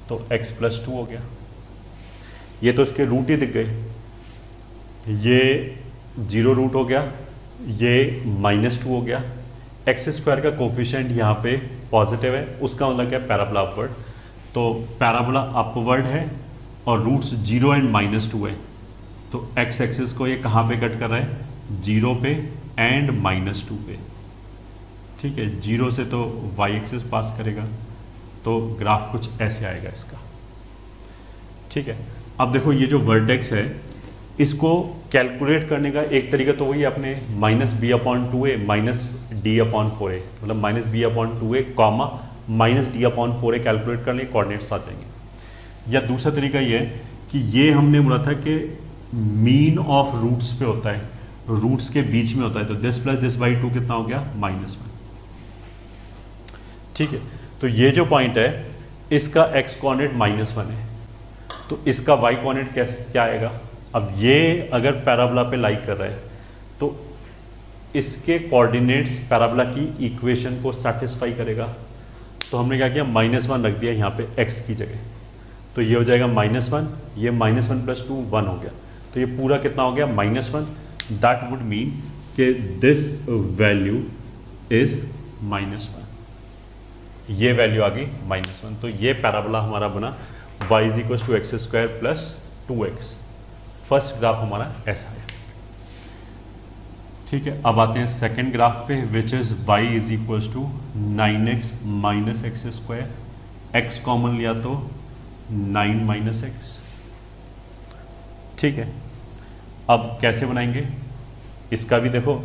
तो x प्लस 2 हो गया। ये तो इसके रूट ही दिख गए, ये 0 रूट हो गया, ये -2 हो गया। x² का कोफिशिएंट यहाँ पे पॉजिटिव है, उसका मतलब क्या, पैराबोला अपवर्ड। तो पैराबोला अपवर्ड है और रूट्स 0 एंड -2 है, तो x एक्सिस को ये कहाँ पे कट कर रहा है, 0 पे एंड -2 पे। ठीक है, 0 से तो y एक्सिस पास करेगा, तो ग्राफ कुछ ऐसे आएगा इसका। ठीक है, अब देखो ये जो वर्टेक्स है इसको कैलकुलेट करने का एक तरीका तो वही अपने -b/2a -d/4a, मतलब -b/2a कॉमा -d/4a कैलकुलेट करने के कोऑर्डिनेट्स आ जाएंगे। या दूसरा तरीका ये है कि ये हमने बोला था कि मीन ऑफ रूट्स पे होता है, रूट्स के बीच में होता है, तो दिस प्लस दिस बाई 2 कितना हो गया, -1। ठीक है, तो ये जो पॉइंट है इसका x कोऑर्डिनेट -1 है, तो इसका y कोऑर्डिनेट कैसे क्या आएगा। अब ये अगर पैराबोला पे लाइक कर रहा है तो इसके कोऑर्डिनेट्स पैराबोला की इक्वेशन को सेटिस्फाई करेगा। तो हमने क्या किया, -1 रख दिया यहाँ पे x की जगह, तो ये हो जाएगा -1, ये -1 + 2 1 हो गया, तो ये पूरा कितना हो गया, -1। दैट वुड मीन कि दिस वैल्यू इज -1, ये वैल्यू आ गई -1। तो ये पैराबोला हमारा बना y = x² + 2x। First graph हमारा ऐसा है। ठीक है, अब आते हैं सेकंड ग्राफ पे, which is y = 9x - x²। x common लिया तो 9 - x। ठीक है, अब कैसे बनाएंगे इसका भी देखो,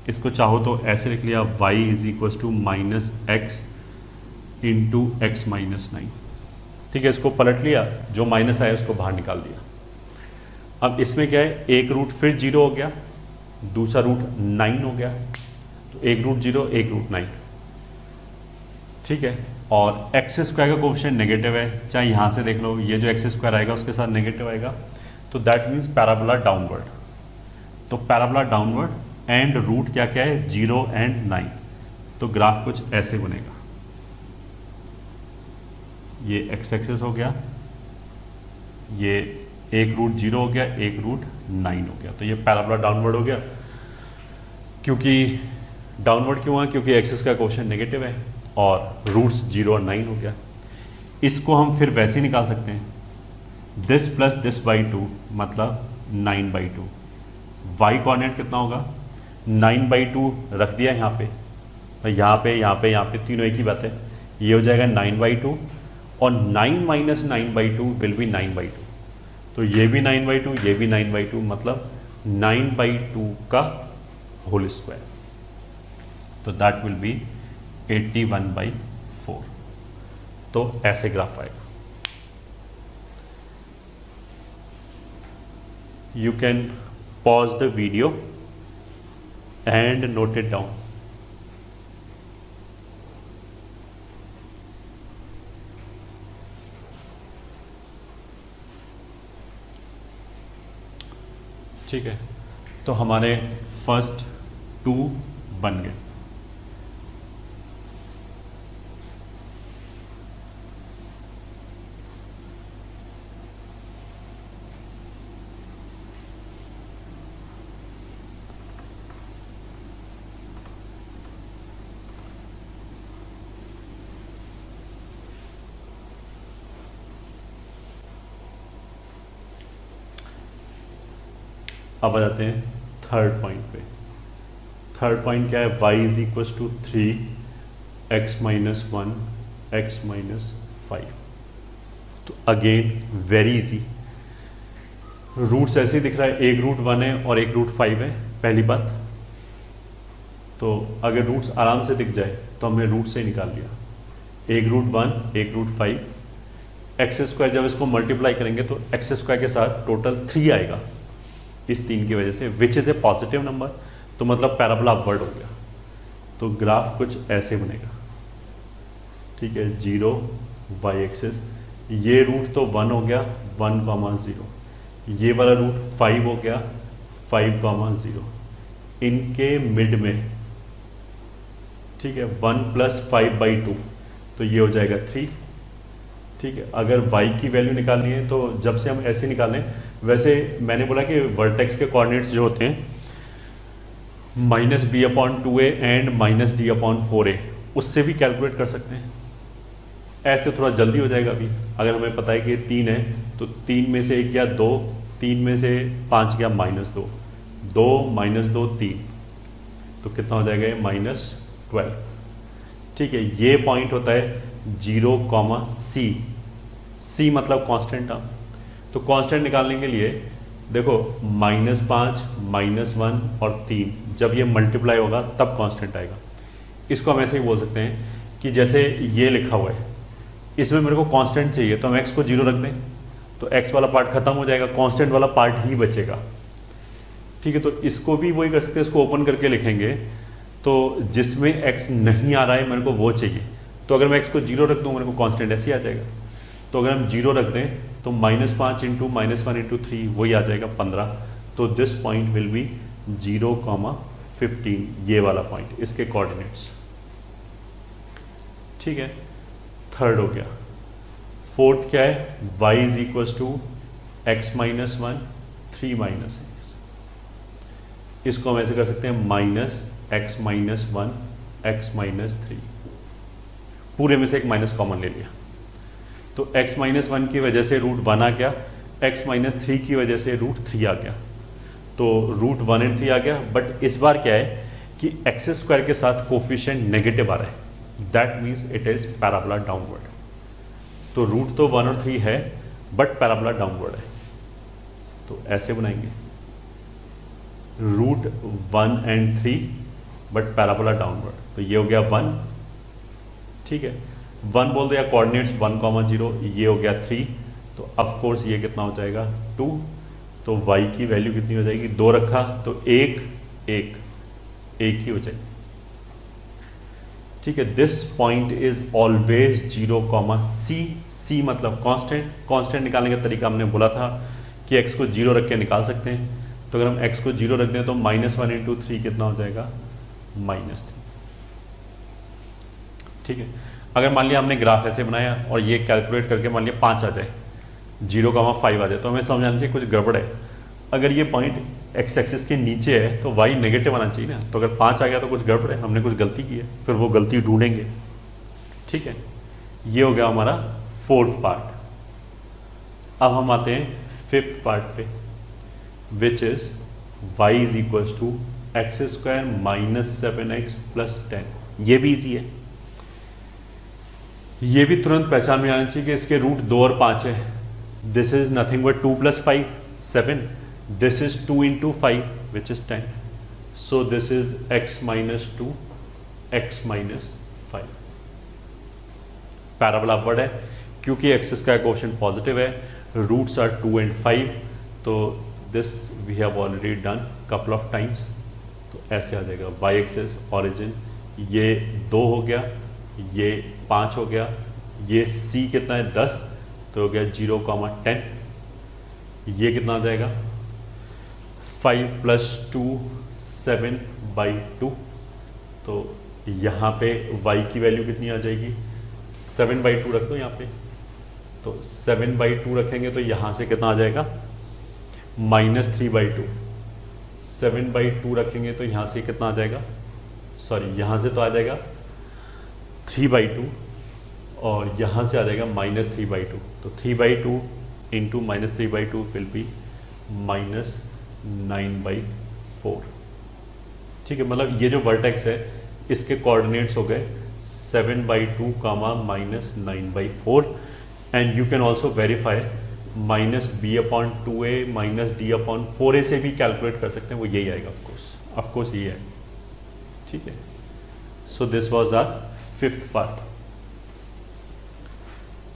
इसको चाहो तो ऐसे लिख लिया, y = -x × x - 9। ठीक है, इसको पलट लिया, जो माइनस आया उसको बाहर निकाल दिया। अब इसमें क्या है, एक रूट फिर 0 हो गया, दूसरा रूट 9 हो गया, तो एक रूट 0 एक रूट 9। ठीक है, और x² का कोएफिशिएंट नेगेटिव है, चाहे यहाँ से देख लो, ये जो x² आएगा उसके साथ नेगेटिव आएगा, तो दैट मीन्स पैराबोला डाउनवर्ड। तो पैराबोला डाउनवर्ड एंड रूट क्या क्या है, 0 और 9, तो ग्राफ कुछ ऐसे बनेगा। ये x एक्सिस हो गया, ये एक रूट 0 हो गया, एक रूट 9 हो गया, तो ये पैराबोला डाउनवर्ड हो गया। क्योंकि डाउनवर्ड क्यों है, क्योंकि एक्सिस का कोएफिशिएंट नेगेटिव है और रूट्स 0 और 9 हो गया। इसको हम फिर वैसे ही निकाल सकते हैं, दिस प्लस दिस बाई 2 मतलब 9/2। y कोऑर्डिनेट कितना होगा, 9/2 रख दिया यहाँ पे, यहाँ पे यहाँ पे यहाँ पे तीनों एक ही बात है, ये हो जाएगा 9/2 और 9 - 9/2 विल बी 9/2, तो ये भी 9/2 ये भी 9/2 मतलब 9/2 का होल स्क्वायर, तो दैट विल बी 81/4। तो ऐसे ग्राफ आएगा। You can pause the video and note it down. ठीक है, तो हमारे फर्स्ट 2 बन गए। अब आ जाते हैं थर्ड पॉइंट पे। थर्ड पॉइंट क्या है, y = 3x - 1 x - 5। तो अगेन वेरी इजी, रूट्स ऐसे ही दिख रहा है, एक रूट 1 है और एक रूट 5 है, पहली बात। तो अगर रूट्स आराम से दिख जाए तो हमने रूट से निकाल लिया, एक रूट 1 एक रूट 5, x² जब इसको मल्टीप्लाई करेंगे तो x² के साथ टोटल 3 आएगा इस 3 की वजह से, which is a positive number, तो मतलब पैराबोला अपवर्ड हो गया। तो ग्राफ कुछ ऐसे बनेगा। ठीक है, 0 y एक्सिस, ये रूट तो 1 हो गया 1, 0, ये वाला रूट 5 हो गया 5, 0, इनके मिड में, ठीक है, 1 + 5/2, तो ये हो जाएगा 3। ठीक है, अगर y की वैल्यू निकालनी है तो जब से हम ऐसे निकालें, वैसे मैंने बोला कि वर्टेक्स के कोऑर्डिनेट्स जो होते हैं -b/2a एंड -d/4a, उससे भी कैलकुलेट कर सकते हैं। ऐसे थोड़ा जल्दी हो जाएगा। अभी अगर हमें पता है कि 3 है तो 3 में से 1 गया 2, 3 में से 5 गया -2, 2 - 2 3, तो कितना हो जाएगा ये -12। ठीक है, ये पॉइंट होता है 0, c मतलब कांस्टेंट टर्म। तो कांस्टेंट निकालने के लिए देखो -5, -1 और 3 जब ये मल्टीप्लाई होगा तब कांस्टेंट आएगा। इसको हम ऐसे ही बोल सकते हैं कि जैसे ये लिखा हुआ है, इसमें मेरे को कांस्टेंट चाहिए तो हम x को 0 रख दें, तो x वाला पार्ट खत्म हो जाएगा, कांस्टेंट वाला पार्ट ही बचेगा। ठीक है, तो इसको भी वही कर सकते हैं, इसको ओपन करके लिखेंगे तो जिसमें x नहीं आ रहा है मेरे को वो चाहिए। तो अगर मैं x को 0 रख दूँ मेरे को कांस्टेंट ऐसे ही आ जाएगा। तो अगर हम 0 रख दें तो -5 इंटू -1 × 3 वही आ जाएगा 15। तो दिस पॉइंट विल बी 0,15, ये वाला पॉइंट, इसके कोऑर्डिनेट्स। ठीक है, थर्ड हो गया। फोर्थ क्या है, y is equal to x -1 3 -x। इसको हम ऐसे कर सकते हैं -x -1 x -3, पूरे में से एक माइनस कॉमन ले लिया तो x -1 की वजह से √1 आ गया, x -3 की वजह से √3 आ गया, तो √1 और 3 आ गया। बट इस बार क्या है कि x² के साथ कोफिशिएंट नेगेटिव आ रहा है, that means it is parabola downward. तो रूट तो 1 और 3 है बट पैराबोला डाउनवर्ड है, तो ऐसे बनाएंगे √1 और 3 बट पैराबोला डाउनवर्ड। तो ये हो गया 1, ठीक है, 1 बोल दिया, कोऑर्डिनेट्स 1, 0, ये हो गया 3, तो ऑफ कोर्स ये कितना हो जाएगा 2। तो y की वैल्यू कितनी हो जाएगी, 2 रखा तो 1 ही हो जाएगी। ठीक है, this point is always 0, c मतलब कांस्टेंट निकालने का तरीका हमने बोला था कि x को 0 रख के निकाल सकते हैं। तो अगर हम x को 0 रख दें तो -1 × 3 कितना हो जाएगा, -3। ठीक है, अगर मान लिया हमने ग्राफ ऐसे बनाया और ये कैलकुलेट करके मान लिया 5 आ जाए, 0,5 आ जाए, तो हमें समझ आना चाहिए कुछ गड़बड़ है। अगर ये पॉइंट x एक्सिस के नीचे है तो y नेगेटिव आना चाहिए ना, तो अगर 5 आ गया तो कुछ गड़बड़ है, हमने कुछ गलती की है, फिर वो गलती ढूंढेंगे। ठीक है, ये हो गया हमारा फोर्थ पार्ट। अब हम आते हैं फिफ्थ पार्ट पे, which is y is equal to x² - 7x + 10। ये भी इजी है, ये भी तुरंत पहचान में आना चाहिए कि इसके रूट 2 और 5 है। This is nothing but 2 + 5 7, this is 2 × 5 which is 10, so this is x - 2 x - 5। Parabola upward है क्योंकि एक्सिस का कोएफिशिएंट पॉजिटिव है, रूट्स आर 2 और 5, तो this we have already done couple of times. तो ऐसे आ जाएगा y एक्सिस ऑरिजिन, ये 2 हो गया, ये 5 हो गया, ये c कितना है 10, तो हो गया 0, 10। ये कितना आ जाएगा 5 + 2 7/2, तो यहाँ पे y की वैल्यू कितनी आ जाएगी, 7/2 रख दो यहाँ पे, तो 7/2 रखेंगे तो यहाँ से कितना आ जाएगा -3/2, 7/2 रखेंगे तो यहाँ से कितना आ जाएगा, सॉरी यहाँ से तो आ जाएगा 3/2 और यहाँ से आ जाएगा -3/2, तो 3/2 इंटू -3/2 विल बी -9/4। ठीक है, मतलब ये जो वर्टेक्स है इसके कोऑर्डिनेट्स हो गए 7/2, -9/4, and you can also verify -b/2a -d/4a से भी कैलकुलेट कर सकते हैं, वो यही आएगा ऑफ कोर्स यही है। ठीक है, so this was our fifth part.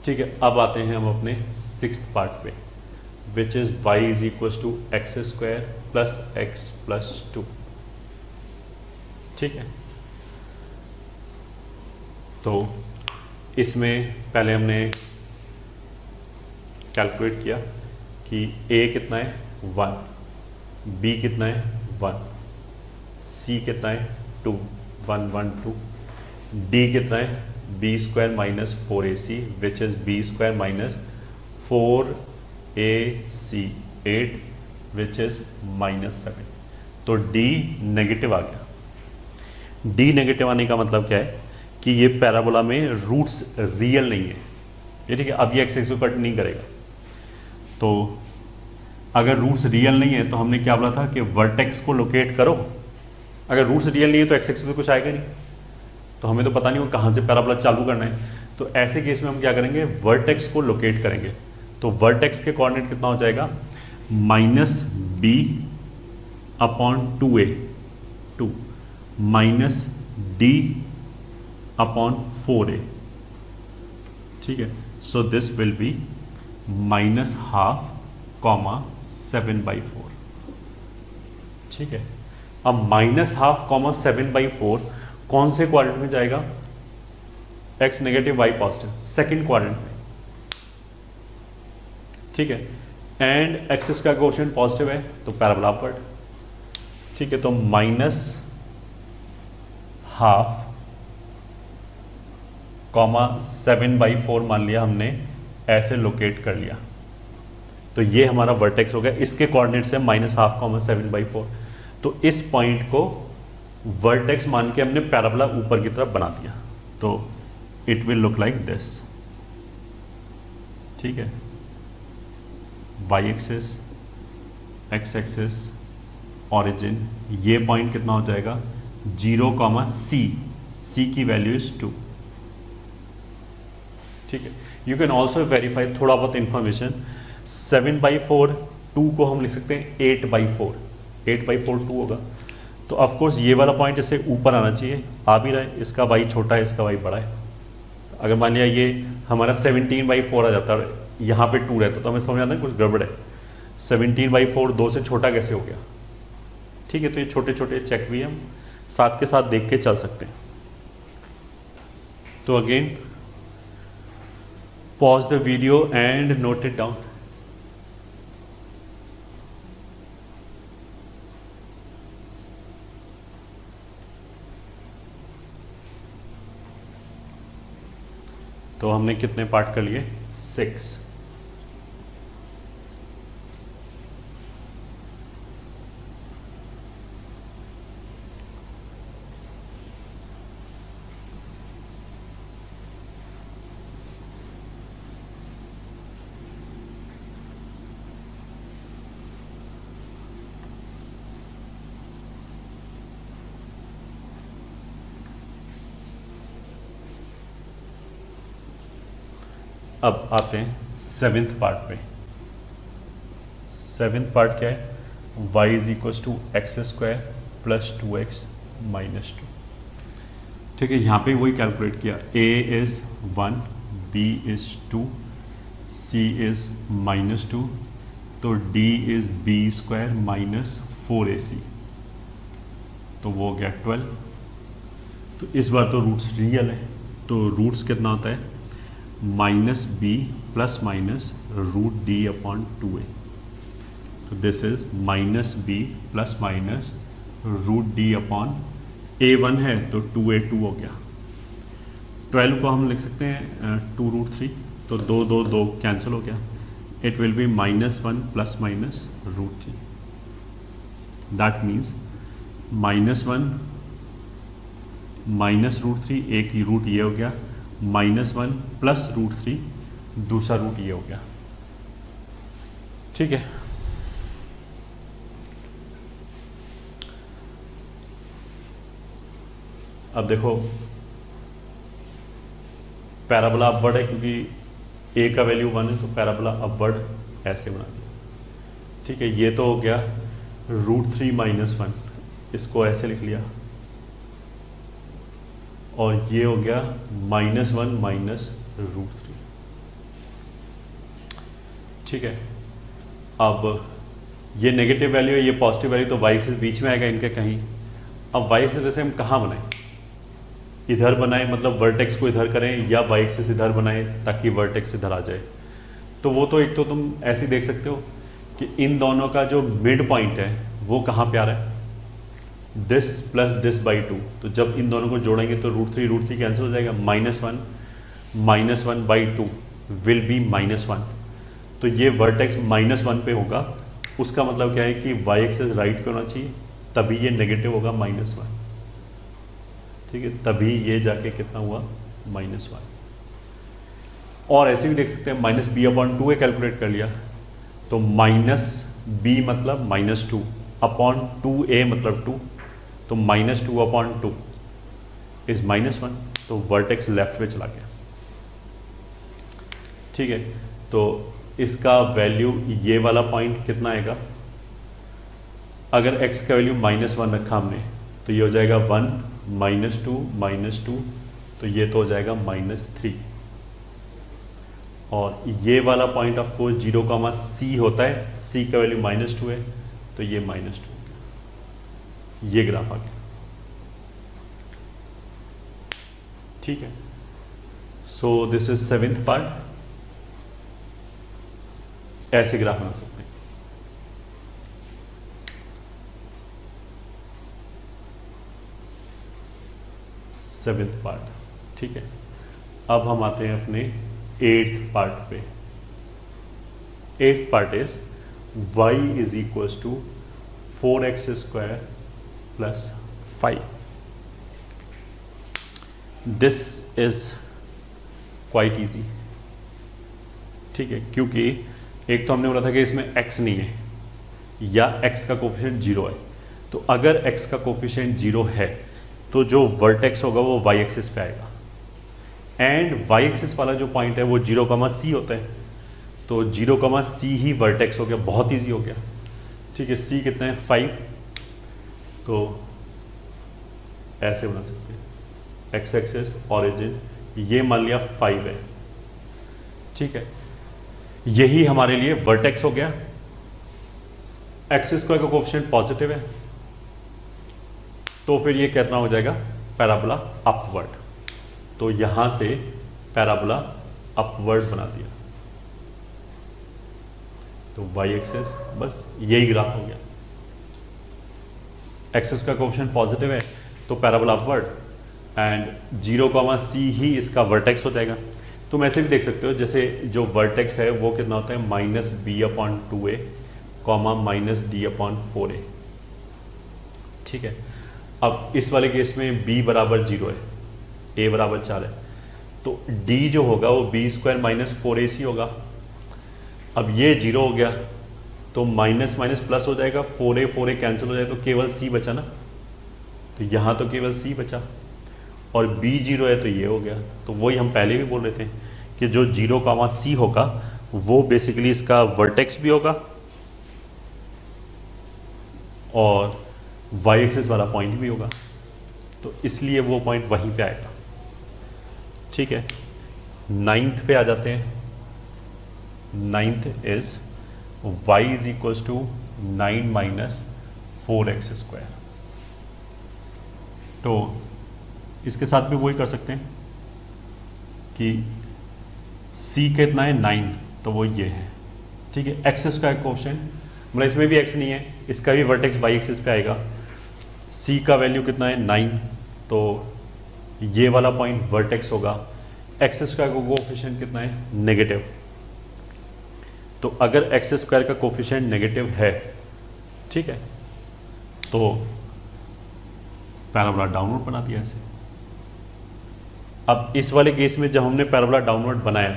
ठीक है, अब आते हैं हम अपने सिक्स्थ पार्ट पे, which is y is equal to x² + x + 2। ठीक है, तो इसमें पहले हमने कैलकुलेट किया कि a कितना है 1, b कितना है 1, c कितना है 2, 1 1 2, d कितना है b² - 4ac which is b² - 4ac 8 which is -7। तो d नेगेटिव आ गया। d नेगेटिव आने का मतलब क्या है कि ये पैराबोला में रूट्स रियल नहीं है, ये ठीक है। अब ये एक्स को कट नहीं करेगा, तो अगर रूट्स रियल नहीं है तो हमने क्या बोला था कि वर्टेक्स को लोकेट करो। अगर रूट्स रियल नहीं है तो एक्स एक्सिस पे कुछ आएगा नहीं, तो हमें तो पता नहीं हो कहाँ से पैराबोला चालू करना है। तो ऐसे केस में हम क्या करेंगे, वर्टेक्स को लोकेट करेंगे। तो वर्टेक्स के कोऑर्डिनेट कितना हो जाएगा -b/2a 2 -d/4a। ठीक है, सो दिस विल बी -½ 7/4। ठीक है। अब -12,7/4 कौन से क्वाड्रेंट में जाएगा? x negative y positive, second quadrant में, ठीक है। एंड एक्सिस का कोएफिशिएंट पॉजिटिव है तो पैराबोला अपवर्ड, ठीक है। तो -12,7/4 मान लिया हमने, ऐसे लोकेट कर लिया, तो ये हमारा वर्टेक्स हो गया। इसके कोऑर्डिनेट्स है -12,7/4, तो इस पॉइंट को वर्टेक्स मान के हमने पैराबोला ऊपर की तरफ बना दिया, तो it will look like this, ठीक है। Y axis, x axis, origin, ये पॉइंट कितना हो जाएगा 0, सी की वैल्यू इज 2, ठीक है। यू कैन ऑल्सो वेरीफाई थोड़ा बहुत इंफॉर्मेशन। 7/4 2 को हम लिख सकते हैं 8/4, 8/4 2 होगा, तो ऑफकोर्स ये वाला पॉइंट इससे ऊपर आना चाहिए, आ भी रहा है। इसका y छोटा है, इसका y बड़ा है। अगर मान लिया ये हमारा 17/4 आ जाता है, यहाँ पे 2 रहता तो हमें समझ आता है कुछ गड़बड़ है। 17/4 2 से छोटा कैसे हो गया, ठीक है। तो ये छोटे छोटे चेक भी हम साथ के साथ देख के चल सकते हैं। तो again pause the video and note it down. तो हमने कितने पार्ट कर लिए? 6। अब आते हैं 7th पार्ट पे। 7th पार्ट क्या है? y = x² + 2x - 2, ठीक है। यहाँ पे वही कैलकुलेट किया, a is 1, b is 2, c is -2, तो d इज़ b² - 4ac, तो वो हो गया 12। तो इस बार तो रूट्स रियल है, तो रूट्स कितना होता है -b ± √d/2a, तो दिस इज -b ± √d/a1 है, तो 2a2 हो गया। 12 को हम लिख सकते हैं 2√3, तो 2 2 2 कैंसिल हो गया। It will be -1 ± √3, that means -1 -√3, एक रूट ये हो गया, -1 + √3, दूसरा रूट ये हो गया, ठीक है। अब देखो पैराबोला अपवर्ड है, क्योंकि a का वैल्यू 1 है, तो पैराबोला अपवर्ड ऐसे बना दिया, ठीक है। ये तो हो गया √3 - 1, इसको ऐसे लिख लिया, और ये हो गया -1 - √3, ठीक है। अब ये नेगेटिव वैल्यू है, ये पॉजिटिव वैल्यू, तो y एक्सिस बीच में आएगा इनके कहीं। अब y एक्सिस जैसे हम कहाँ बनाएं? इधर बनाएं, मतलब वर्टेक्स को इधर करें, या y एक्सिस इधर बनाएं ताकि वर्टेक्स इधर आ जाए। तो वो तो एक तो तुम ऐसे देख सकते हो कि इन दोनों का जो मिड पॉइंट है वो कहाँ पे आ रहा है, दिस प्लस दिस बाई 2, तो जब इन दोनों को जोड़ेंगे तो √3 कैंसिल हो जाएगा, -1 विल बी -1, तो ये वर्टेक्स -1 पे होगा। उसका मतलब क्या है कि y एक्सिस राइट पे होना चाहिए, तभी ये नेगेटिव होगा -1, ठीक है, तभी ये जाके कितना हुआ -1। और ऐसे भी देख सकते हैं -b/2 कैलकुलेट कर लिया, तो -b मतलब -2 अपॉन 2a मतलब 2, तो -2/2 इज -1, तो वर्टेक्स लेफ्ट में चला गया, ठीक है। तो इसका वैल्यू ये वाला पॉइंट कितना आएगा, अगर x का वैल्यू -1 रखा हमने तो ये हो जाएगा 1 -2 तो ये तो हो जाएगा -3, और ये वाला पॉइंट ऑफ कोर्स 0, c होता है, c का वैल्यू -2 है, तो ये -2, ये ग्राफ आ गया। ठीक है, so this is 7th part. ऐसे ग्राफ बना सकते हैं। Seventh part. ठीक है, अब हम आते हैं अपने 8th पार्ट पे। 8th पार्ट is y is equals to 4x² plus 5। This is quite easy. ठीक है, क्योंकि एक तो हमने बोला था कि इसमें x नहीं है या x का कोफिशिएंट 0 है। तो अगर x का कोफिशिएंट 0 है तो जो वर्टेक्स होगा वो y एक्सिस पे आएगा, एंड y एक्सिस वाला जो पॉइंट है वो 0,c होता है। तो 0,c ही वर्टेक्स हो गया। बहुत इजी हो गया। ठीक है, c कितना है 5, तो ऐसे बना सकते हैं। x एक्सिस ऑरिजिन ये मान लिया 5 है। ठीक है, यही हमारे लिए वर्टेक्स हो गया। एक्स स्क्वायर का कोफिशिएंट पॉजिटिव है, तो फिर ये कितना हो जाएगा पैराबोला अपवर्ड। तो यहां से पैराबोला अपवर्ड बना दिया। तो y एक्सिस बस यही ग्राफ हो गया। एक्सिस का कोफिशिएंट पॉजिटिव है तो पैराबोला अपवर्ड, एंड 0,c ही इसका वर्टेक्स हो जाएगा। तुम ऐसे भी देख सकते हो, जैसे जो वर्टेक्स है वो कितना होता है -b/2a, -d/4a। ठीक है, अब इस वाले केस में b बराबर 0 है, a बराबर 4 है, तो d जो होगा वो b² - 4ac होगा। अब ये 0 हो गया तो माइनस माइनस प्लस हो जाएगा, 4a कैंसिल हो जाए तो केवल c बचा ना। तो यहाँ तो केवल c बचा, और b 0 है तो ये हो गया। तो वही हम पहले भी बोल रहे थे कि जो 0,c होगा वो बेसिकली इसका वर्टेक्स भी होगा और y एक्सिस वाला पॉइंट भी होगा। तो इसलिए वो पॉइंट वहीं पे आएगा। ठीक है, 9th पे आ जाते हैं। 9th is y is equals to 9 - 4x²। तो इसके साथ भी वही कर सकते हैं कि c कितना है 9, तो वो ये है। ठीक है, एक्स स्क्वायर कोफिशिएंट मतलब इसमें भी x नहीं है, इसका भी वर्टेक्स y एक्सिस पे आएगा। c का वैल्यू कितना है 9, तो ये वाला पॉइंट वर्टेक्स होगा। एक्स स्क्वायर का कोफिशिएंट कितना है नेगेटिव, तो अगर एक्स स्क्वायर का कोफिशिएंट नेगेटिव है, ठीक है, तो पैराबोला डाउनवर्ड बना दिया ऐसे। अब इस वाले केस में जब हमने पैराबोला डाउनवर्ड बनाया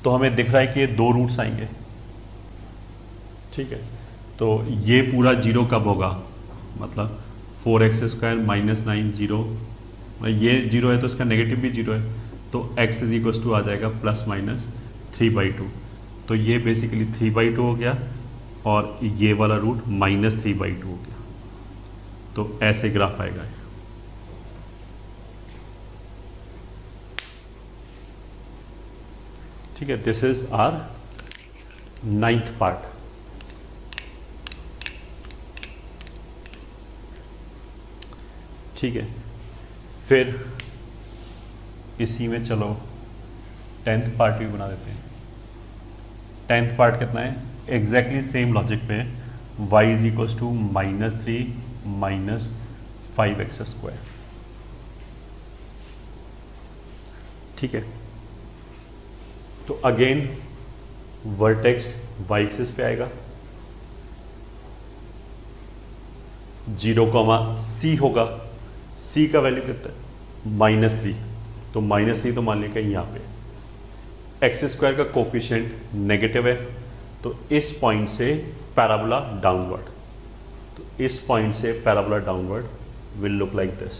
तो हमें दिख रहा है कि ये 2 रूट्स आएंगे। ठीक है, तो ये पूरा 0 कब होगा, मतलब 4x² - 9 0, ये 0 है तो इसका नेगेटिव भी 0 है, तो x इज इक्वल टू आ जाएगा +/3/2। तो ये बेसिकली 3/2 हो गया और ये वाला रूट -3/2 हो गया। तो ऐसे ग्राफ आएगा। ठीक है, this is are 9th part. ठीक है, फिर इसी में चलो 10th पार्ट भी बना देते हैं। 10th पार्ट कितना है, एग्जैक्टली सेम लॉजिक पे है। y is equals to -3 - 5x²। ठीक है, तो अगेन वर्टेक्स y एक्सिस पे आएगा, 0,c होगा। c का वैल्यू कितना है -3, तो -3 तो मान लिया यहाँ पे। एक्स स्क्वायर का कोफिशिएंट नेगेटिव है, तो इस पॉइंट से पैराबोला डाउनवर्ड, तो इस पॉइंट से parabola downward will look like this.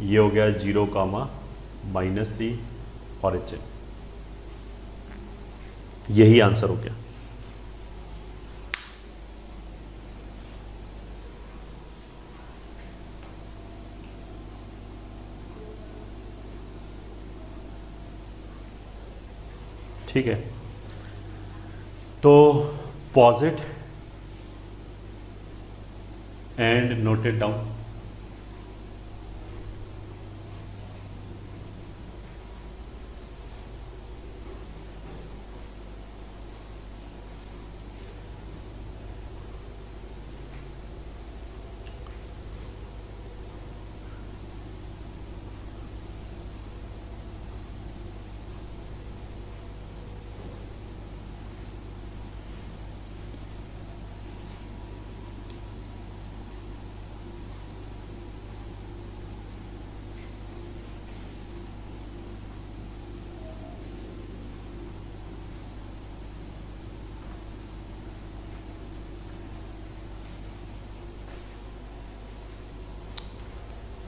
ये हो गया 0, -3 ऑरिजिन। यही आंसर हो गया। ठीक है, तो pause it and note it down.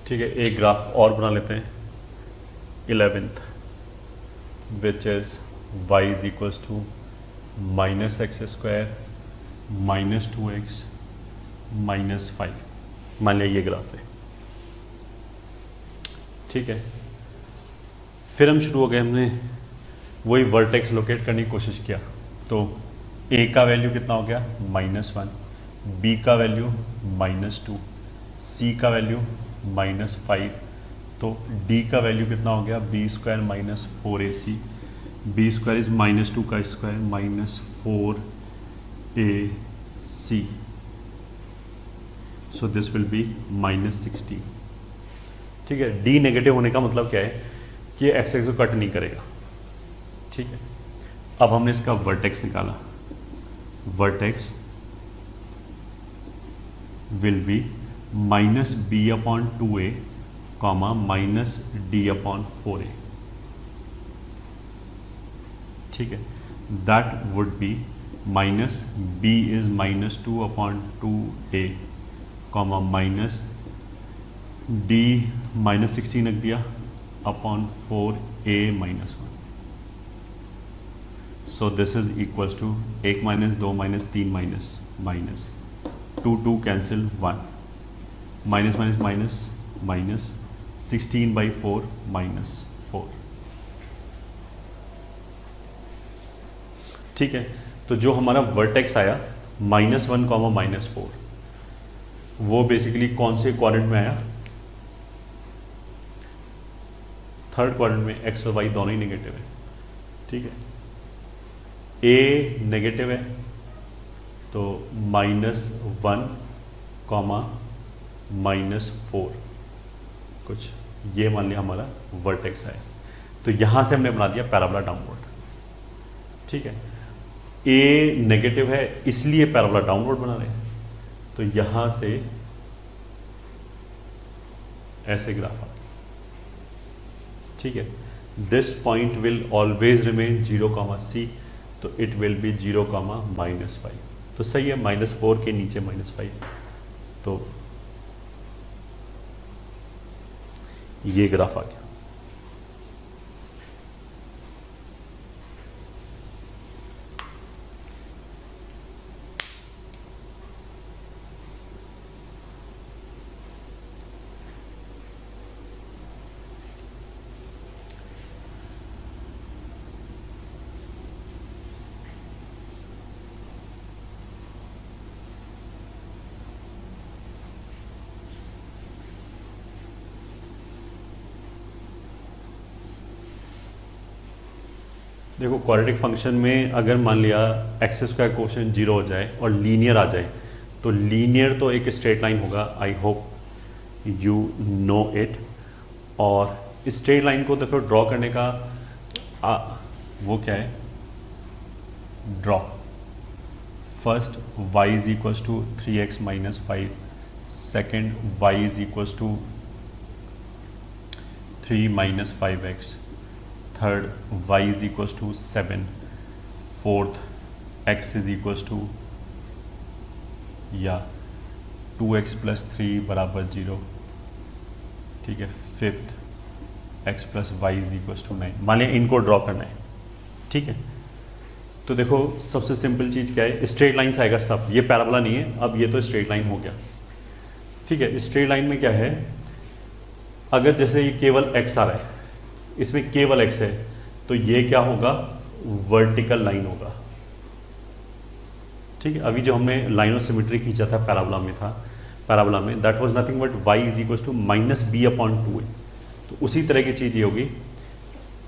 ठीक है, एक ग्राफ और बना लेते हैं 11th, which is y is equals to -x² -2x -5। मान लिया ये ग्राफ है। ठीक है, फिर हम शुरू हो गए, हमने वही वर्टेक्स लोकेट करने की कोशिश किया। तो a का वैल्यू कितना हो गया -1, b का वैल्यू -2, c का वैल्यू -5, तो d का वैल्यू कितना हो गया b² -4ac, b² इज -2 का square -4ac, so this will be -16। ठीक है, d नेगेटिव होने का मतलब क्या है कि एक्स एक्स को कट नहीं करेगा। ठीक है, अब हमने इसका वर्टेक्स निकाला, vertex will B -b/2a, -d/4a। ठीक है, that would be -b is -2/2a, -d -16 रख दिया upon 4a -1। So this is equals to 1 - 2 - 3 minus 2 cancel 1, minus minus minus minus 16/4 -4। ठीक है, तो जो हमारा वर्टेक्स आया -1, -4, वो बेसिकली कौन से क्वाड्रेंट में आया? थर्ड क्वाड्रेंट में। एक्स और वाई दोनों ही नेगेटिव है। ठीक है, ए नेगेटिव है तो -1, -4 कुछ ये मान लिया हमारा वर्टेक्स है। तो यहां से हमने बना दिया पैराबोला डाउनवर्ड। ठीक है, ए नेगेटिव है इसलिए पैराबोला डाउनवर्ड बना रहे हैं। तो यहां से ऐसे ग्राफ आ गया। ठीक है, this point will always remain 0, c, तो इट विल बी 0, -5। तो सही है, -4 के नीचे -5, तो ये ग्राफ आ गया। देखो, क्वाड्रेटिक फंक्शन में अगर मान लिया x² कोशेंट 0 हो जाए और लीनियर आ जाए, तो लीनियर तो एक स्ट्रेट लाइन होगा। I hope you know it. और स्ट्रेट लाइन को देखो ड्रॉ करने का वो क्या है? Draw first y is equals to 3x - 5, second y is equals to 3 - 5x, third y is equals to 7, fourth x is equals to या 2x + 3 = 0। ठीक है, fifth x + y is equals to 9। मान लिया इनको ड्रॉ करना है। ठीक है, तो देखो सबसे सिंपल चीज़ क्या है? स्ट्रेट लाइन से आएगा सब। ये पैराबोला नहीं है, अब ये तो स्ट्रेट लाइन हो गया। ठीक है, स्ट्रेट लाइन में क्या है? अगर जैसे ये केवल x आ रहा है, इसमें केवल x है, तो ये क्या होगा? वर्टिकल लाइन होगा। ठीक है, अभी जो हमने लाइन ऑफ सिमेट्री खींचा था पैराबोला में था, पैराबोला में, that was nothing but y is equal to minus b upon 2a। तो उसी तरह की चीज़ ये होगी,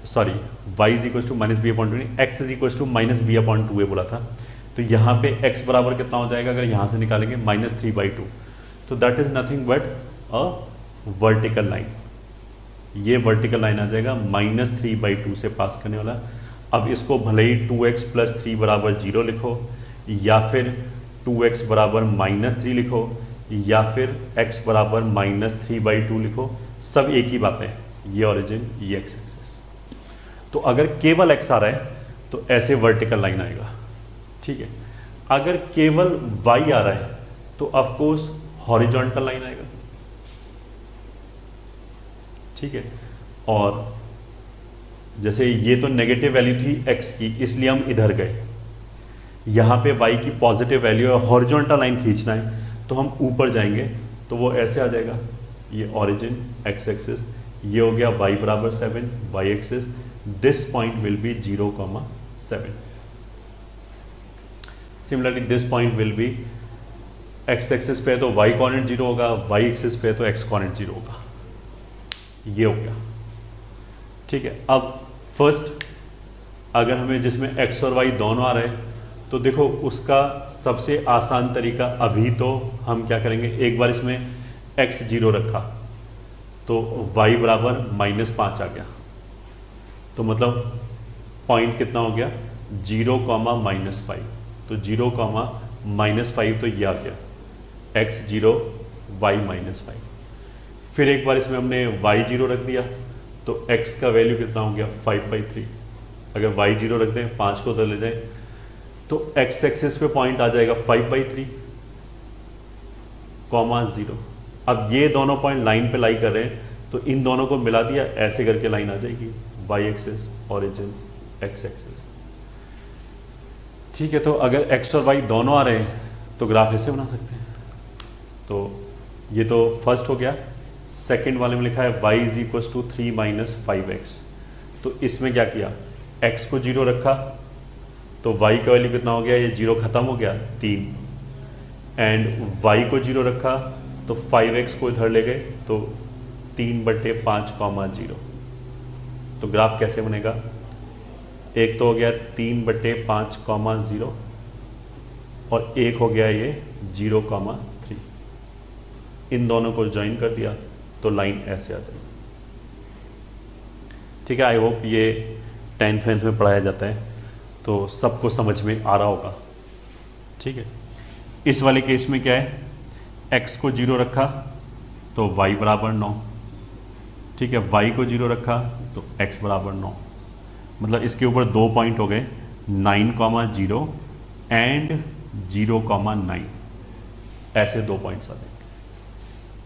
sorry y is equal to minus b upon 2, x is equal to minus b upon 2a बोला था। तो यहाँ पे x बराबर कितना हो जाएगा, अगर यहाँ से निकालेंगे -3/2, तो that is nothing but a vertical line. ये वर्टिकल लाइन आ जाएगा -3/2 से पास करने वाला। अब इसको भले ही 2x + 3 बराबर 0 लिखो, या फिर 2x बराबर -3 लिखो, या फिर x बराबर -3/2 लिखो, सब एक ही बात है, ये ओरिजिन ये एक्स एक्सिस। तो अगर केवल x आ रहा है तो ऐसे वर्टिकल लाइन आएगा, ठीक है। अगर केवल y आ रहा है तो ऑफ कोर्स हॉरिजॉन्टल लाइन आएगा, ठीक है। और जैसे ये तो नेगेटिव वैल्यू थी x की, इसलिए हम इधर गए, यहाँ पे y की पॉजिटिव वैल्यू है, हॉरिजॉन्टल लाइन खींचना है तो हम ऊपर जाएंगे, तो वो ऐसे आ जाएगा, ये ओरिजिन x एक्सिस, ये हो गया y बराबर 7, y axis, this point will be 0,7। Similarly this point will be x axis पे तो y कोऑर्डिनेट 0 होगा, y एक्सिस पे तो x कोऑर्डिनेट 0 होगा, ये हो गया, ठीक है। अब फर्स्ट अगर हमें जिसमें x और y दोनों आ रहे हैं, तो देखो उसका सबसे आसान तरीका, अभी तो हम क्या करेंगे, एक बार इसमें x 0 रखा तो y बराबर -5 आ गया, तो मतलब पॉइंट कितना हो गया 0,-5, तो 0,-5 तो ये आ गया x 0 y -5। फिर एक बार इसमें हमने y 0 रख दिया तो x का वैल्यू कितना हो गया 5/3। अगर y 0 रख दें, 5 को उधर ले जाए तो x एक्सिस पे पॉइंट आ जाएगा 5/3, 0। अब ये दोनों पॉइंट लाइन पे लाई कर रहे हैं, तो इन दोनों को मिला दिया, ऐसे करके लाइन आ जाएगी y axis origin x axis, ठीक है। तो अगर x और y दोनों आ रहे हैं तो ग्राफ ऐसे बना सकते हैं। तो ये तो फर्स्ट हो गया। सेकंड वाले में लिखा है y is equal to 3 - 5x, तो इसमें क्या किया, x को 0 रखा तो y का वैल्यू कितना हो गया, ये 0 खत्म हो गया 3, एंड y को 0 रखा तो 5x को इधर ले गए तो 3/5, 0। तो ग्राफ कैसे बनेगा, एक तो हो गया 3/5, 0, और एक हो गया ये 0,3। इन दोनों को ज्वाइन कर दिया तो लाइन ऐसे आ जाएगी, ठीक है। आई होप ये 10th में पढ़ाया जाता है तो सबको समझ में आ रहा होगा, ठीक है। इस वाले केस में क्या है, x को 0 रखा तो y बराबर 9, ठीक है। y को 0 रखा तो x बराबर 9, मतलब इसके ऊपर 2 पॉइंट हो गए, 9,0 एंड 0,9, ऐसे 2 पॉइंट्स आ जाएंगे,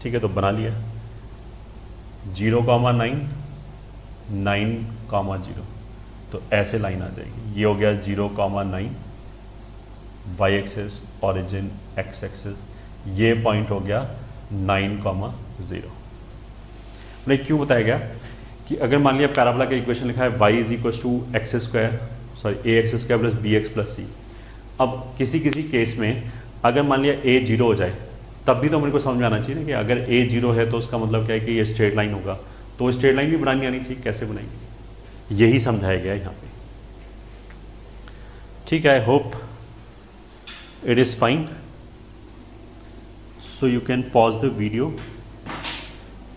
ठीक है। तो बना लिया 0,9, 9,0, तो ऐसे लाइन आ जाएगी, ये हो गया 0,9 y axis origin x axis, ये पॉइंट हो गया 9,0। मतलब क्यों बताया गया कि अगर मान लिया पैराबोला का इक्वेशन लिखा है y is equal to ax² plus bx plus c। अब किसी किसी केस में अगर मान लिया a 0 हो जाए, तब भी तो मेरे को समझ में आना चाहिए ना कि अगर a 0 है तो उसका मतलब क्या है कि ये स्ट्रेट लाइन होगा, तो स्ट्रेट लाइन भी बनानी आनी चाहिए, कैसे बनाएंगे, यही समझाया गया है यहाँ पे, ठीक है। I hope it is fine, so you can pause the video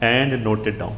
and note it down.